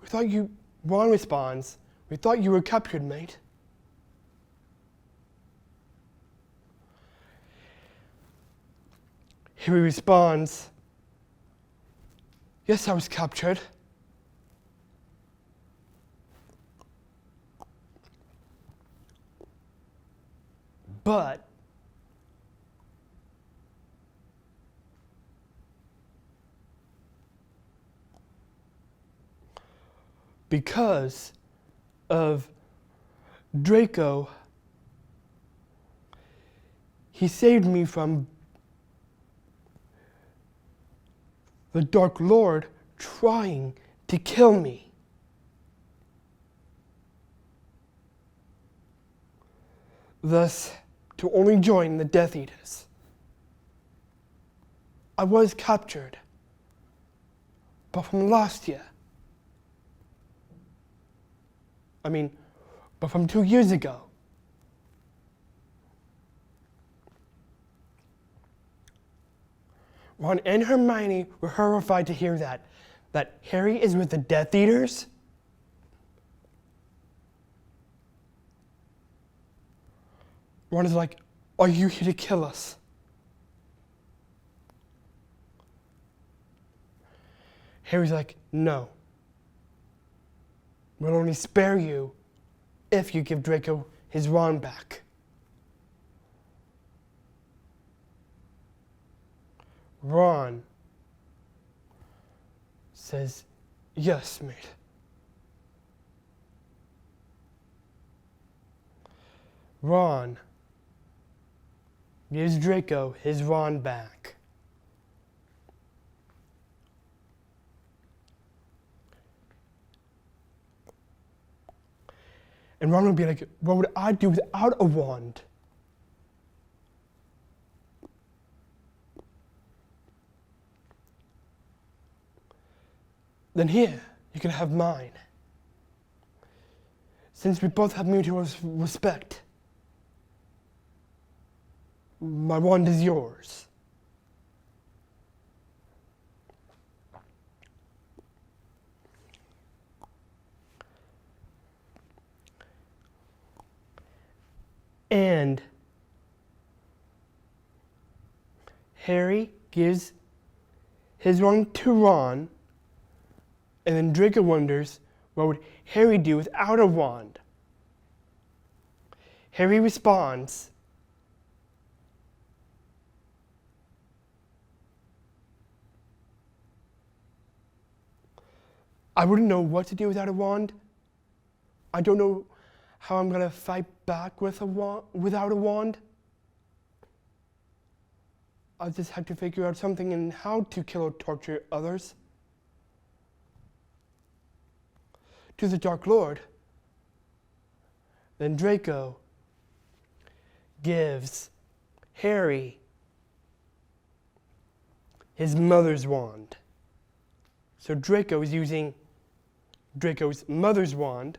We thought you, Ron responds, we thought you were captured, mate. Harry responds, yes, I was captured. But because of Draco, he saved me from the Dark Lord trying to kill me. Thus, to only join the Death Eaters. I was captured, but from last year. But from 2 years ago. Ron and Hermione were horrified to hear that Harry is with the Death Eaters. Ron is like, are you here to kill us? Harry's like, no. We'll only spare you if you give Draco his wand back. Ron says, yes, mate. Ron gives Draco his wand back. And Ron would be like, what would I do without a wand? Then here, you can have mine. Since we both have mutual respect, my wand is yours. And Harry gives his wand to Ron, and then Draco wonders, what would Harry do without a wand? Harry responds, I wouldn't know what to do without a wand. I don't know how I'm going to fight back with without a wand. I just have to figure out something in how to kill or torture others. To the Dark Lord, Then Draco gives Harry his mother's wand. So Draco is using Draco's mother's wand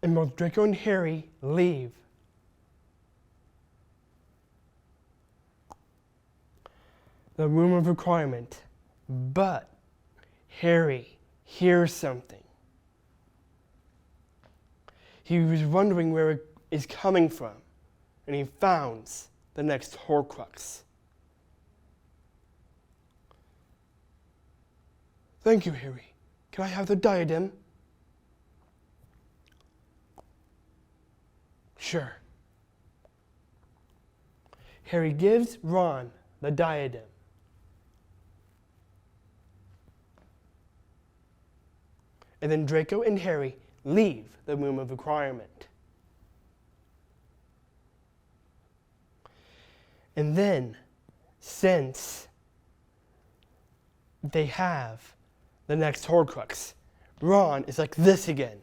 and both Draco and Harry leave. The room of requirement. But Harry hears something. He was wondering where it is coming from, and he finds the next Horcrux. Thank you, Harry. Can I have the diadem? Sure. Harry gives Ron the diadem. And then Draco and Harry leave the room of requirement. And then, since they have the next Horcrux, Ron is like this again.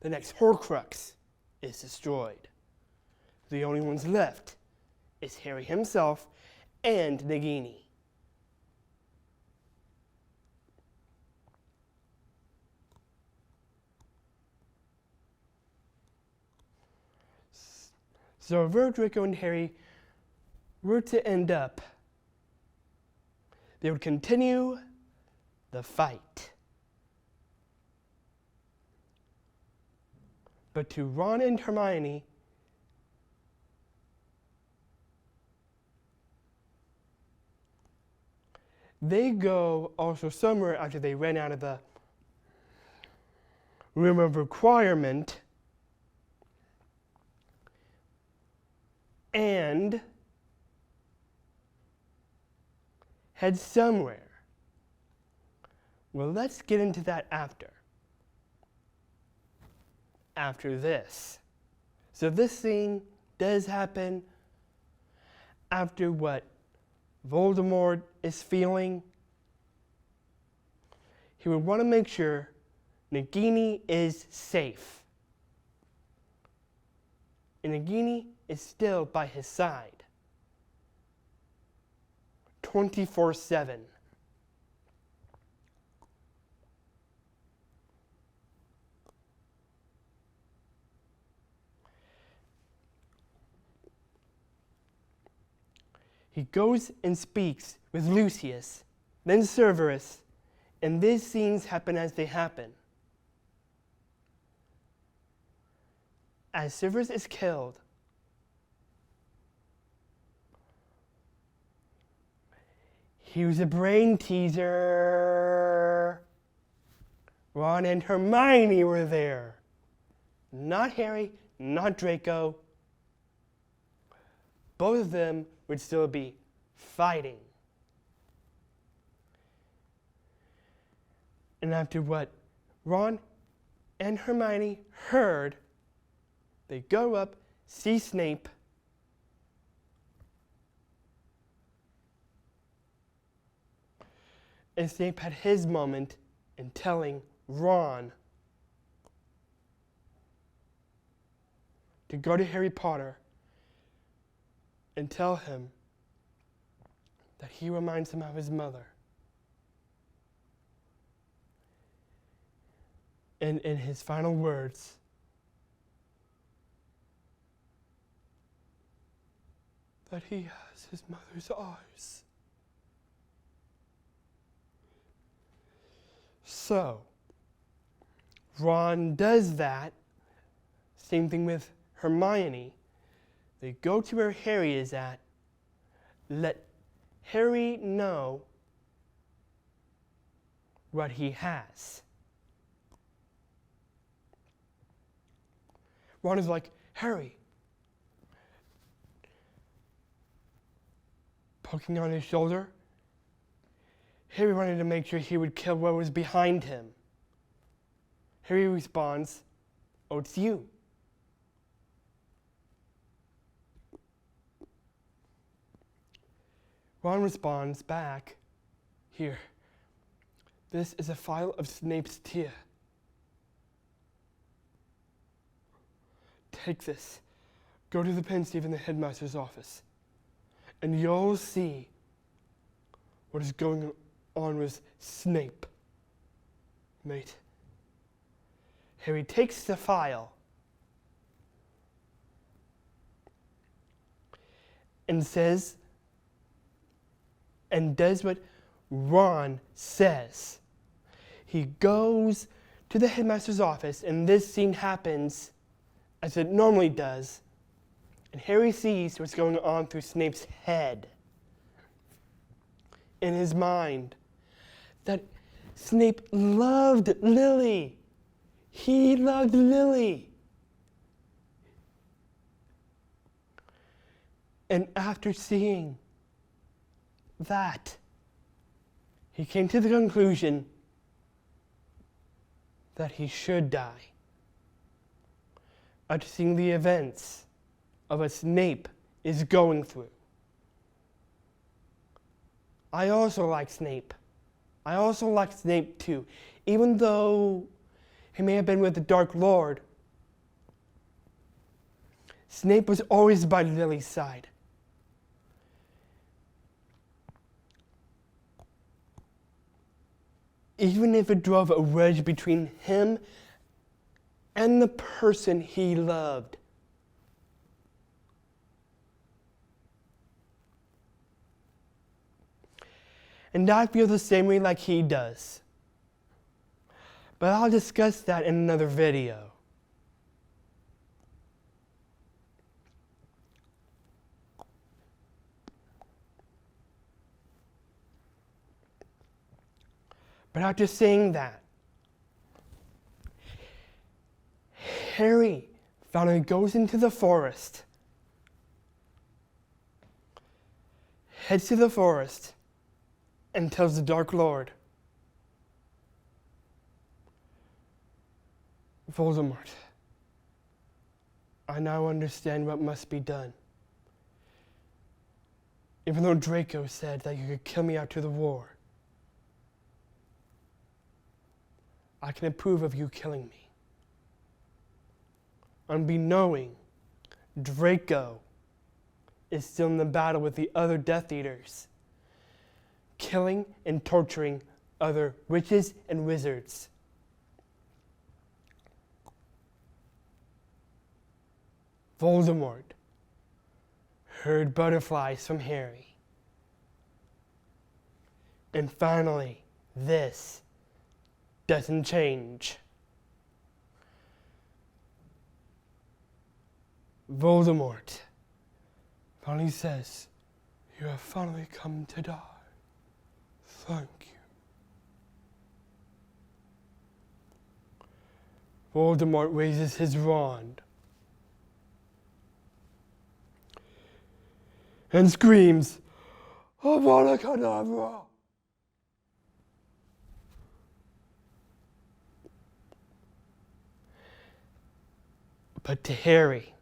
The next Horcrux is destroyed. The only ones left is Harry himself and Nagini. So if Draco and Harry were to end up, they would continue the fight. But to Ron and Hermione, they go also somewhere after they ran out of the room of requirement and head somewhere. Well, let's get into that after this. So this scene does happen after what Voldemort is feeling. He would want to make sure Nagini is safe. And Nagini is still by his side 24/7. He goes and speaks with Lucius, then Severus, and these scenes happen as they happen. As Severus is killed, he was a brain teaser. Ron and Hermione were there. Not Harry, not Draco. Both of them would still be fighting. And after what Ron and Hermione heard, they go up, see Snape, and Snape had his moment in telling Ron to go to Harry Potter and tell him that he reminds him of his mother. And in his final words, that he has his mother's eyes. So, Ron does that. Same thing with Hermione. They go to where Harry is at, let Harry know what he has. Ron is like, Harry, poking on his shoulder. Harry wanted to make sure he would kill what was behind him. Harry responds, oh, it's you. Ron responds back, "Here, this is a file of Snape's tear. Take this, go to the pensieve in the headmaster's office, and you'll see what is going on with Snape, mate." Harry takes the file and says, and does what Ron says. He goes to the headmaster's office, and this scene happens as it normally does, and Harry sees what's going on through Snape's head, in his mind, that Snape loved Lily. He loved Lily. And after seeing that, he came to the conclusion that he should die. After seeing the events of what Snape is going through. I also like Snape. I also like Snape too. Even though he may have been with the Dark Lord, Snape was always by Lily's side. Even if it drove a wedge between him and the person he loved. And I feel the same way like he does. But I'll discuss that in another video. But after saying that, Harry finally goes into the forest, heads to the forest, and tells the Dark Lord, "Voldemort, I now understand what must be done. Even though Draco said that you could kill me after the war, I can approve of you killing me. Unbeknowing, Draco is still in the battle with the other Death Eaters, killing and torturing other witches and wizards. Voldemort heard butterflies from Harry. And finally, this doesn't change. Voldemort finally says, "You have finally come to die. Thank you." Voldemort raises his wand and screams, "Avada Kedavra!" But to Harry,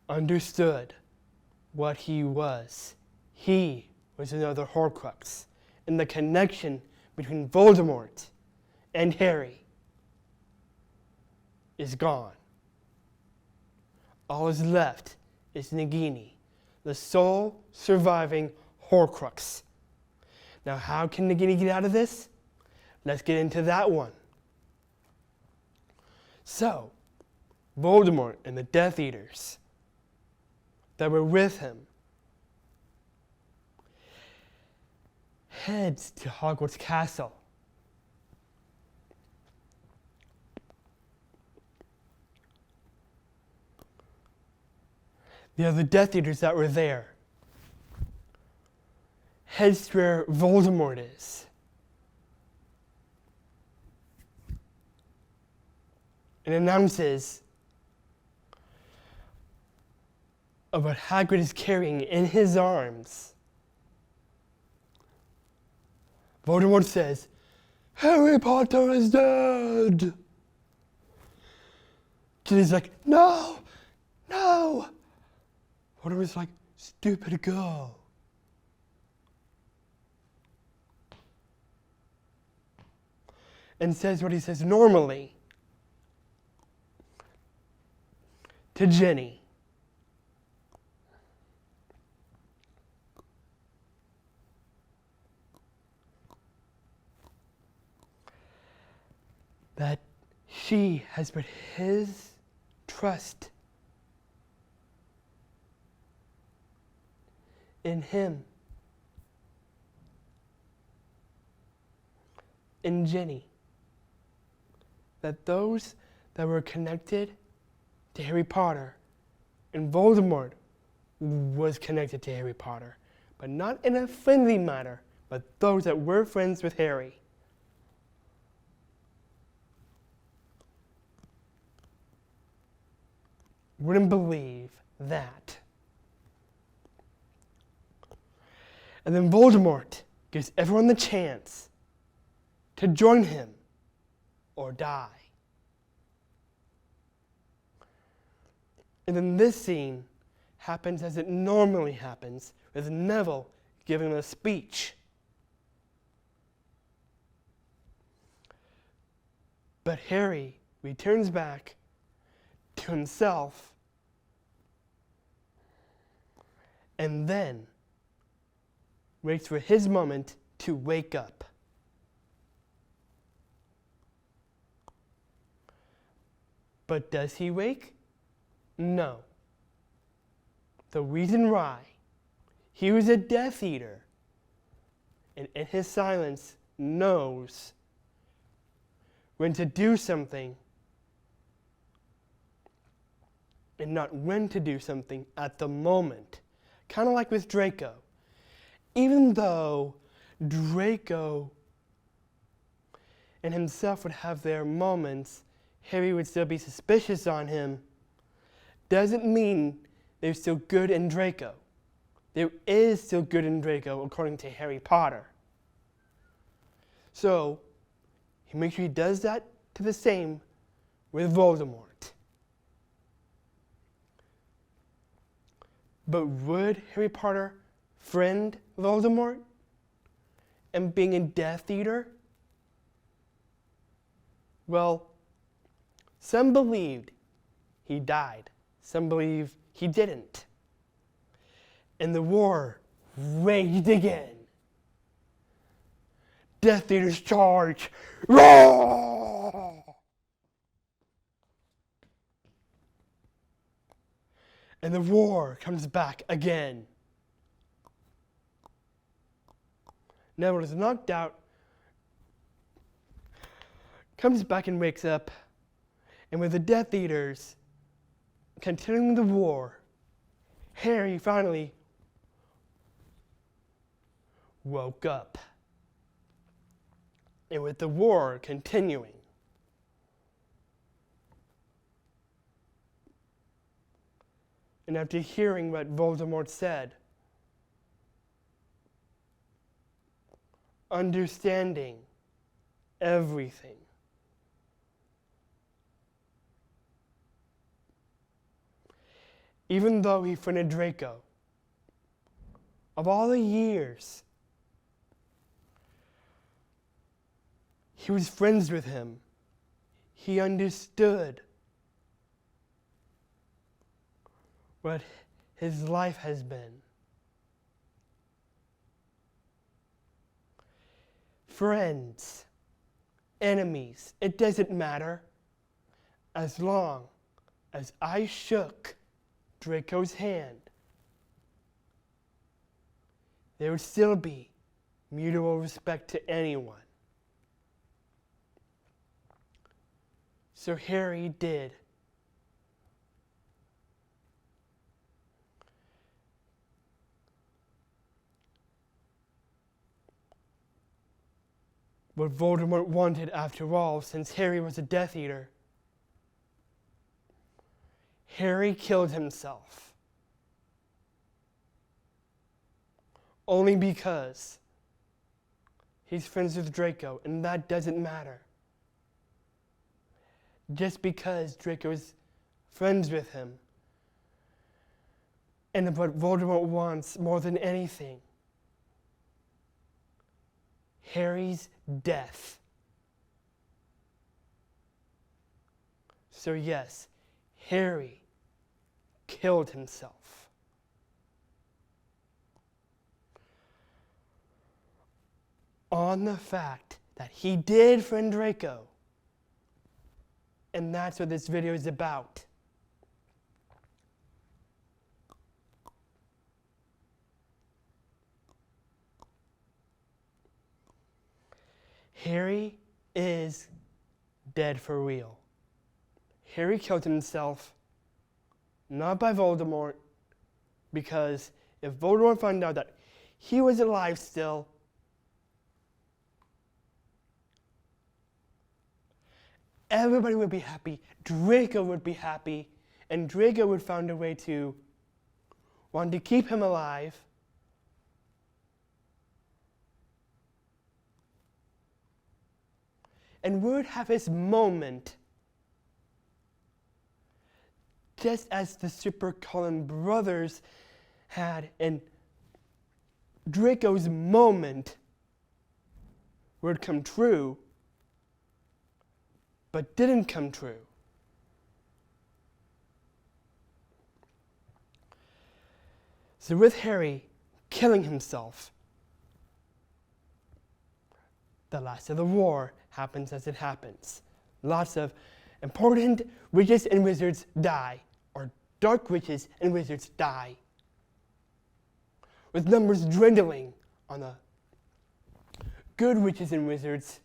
understood what he was. He was another Horcrux, and the connection between Voldemort and Harry is gone. All is left is Nagini, the sole surviving Horcrux. Now, how can Nagini get out of this? Let's get into that one. So, Voldemort and the Death Eaters that were with him heads to Hogwarts Castle. The other Death Eaters that were there heads to where Voldemort is. And announces of what Hagrid is carrying in his arms. Voldemort says, "Harry Potter is dead!" Ginny's like, "No, no!" Voldemort's like, stupid girl. And says what he says normally to Ginny. That she has put his trust in him, in Ginny. That those that were connected to Harry Potter, and Voldemort was connected to Harry Potter, but not in a friendly manner, but those that were friends with Harry. Wouldn't believe that. And then Voldemort gives everyone the chance to join him or die. And then this scene happens as it normally happens, with Neville giving a speech. But Harry returns back to himself and then waits for his moment to wake up. But does he wake? No. The reason why, he was a Death Eater, and in his silence knows when to do something and not when to do something at the moment. Kind of like with Draco. Even though Draco and himself would have their moments, Harry would still be suspicious on him, doesn't mean there's still good in Draco. There is still good in Draco according to Harry Potter. So, he makes sure he does that to the same with Voldemort. But would Harry Potter friend Voldemort and being a Death Eater? Well, some believed he died. Some believe he didn't. And the war raged again. Death Eaters charge! Roar! And the war comes back again. Neville is knocked out, comes back and wakes up, and with the Death Eaters continuing the war, Harry finally woke up. And with the war continuing, and after hearing what Voldemort said, understanding everything, even though he friended Draco, of all the years he was friends with him, he understood what his life has been. Friends, enemies, it doesn't matter. As long as I shook Draco's hand, there would still be mutual respect to anyone. So Harry did. What Voldemort wanted after all, since Harry was a Death Eater. Harry killed himself. Only because he's friends with Draco, and that doesn't matter. Just because Draco is friends with him and what Voldemort wants more than anything. Harry's death. So yes, Harry killed himself. On the fact that he did friend Draco. And that's what this video is about. Harry is dead for real. Harry killed himself, not by Voldemort, because if Voldemort found out that he was alive still, everybody would be happy, Draco would be happy, and Draco would find a way to want to keep him alive. And would have his moment, just as the Super Cullen brothers had, and Draco's moment would come true, but didn't come true. So with Harry killing himself, the last of the war happens as it happens. Lots of important witches and wizards die, or dark witches and wizards die, with numbers dwindling on the good witches and wizards.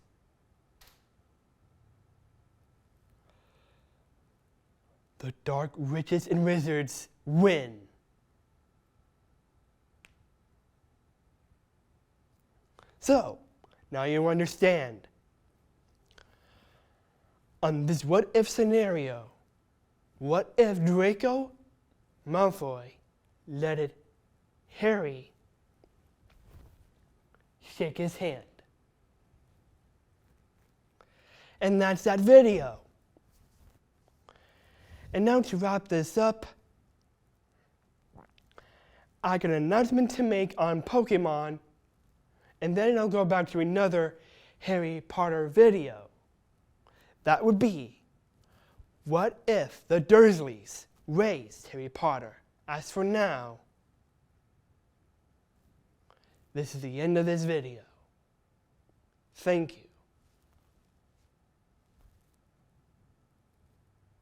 The dark witches and wizards win. So, now you understand. On this what-if scenario, what if Draco Malfoy let Harry shake his hand? And that's that video. And now to wrap this up, I got an announcement to make on Pokemon, and then I'll go back to another Harry Potter video. That would be, what if the Dursleys raised Harry Potter? As for now, this is the end of this video. Thank you.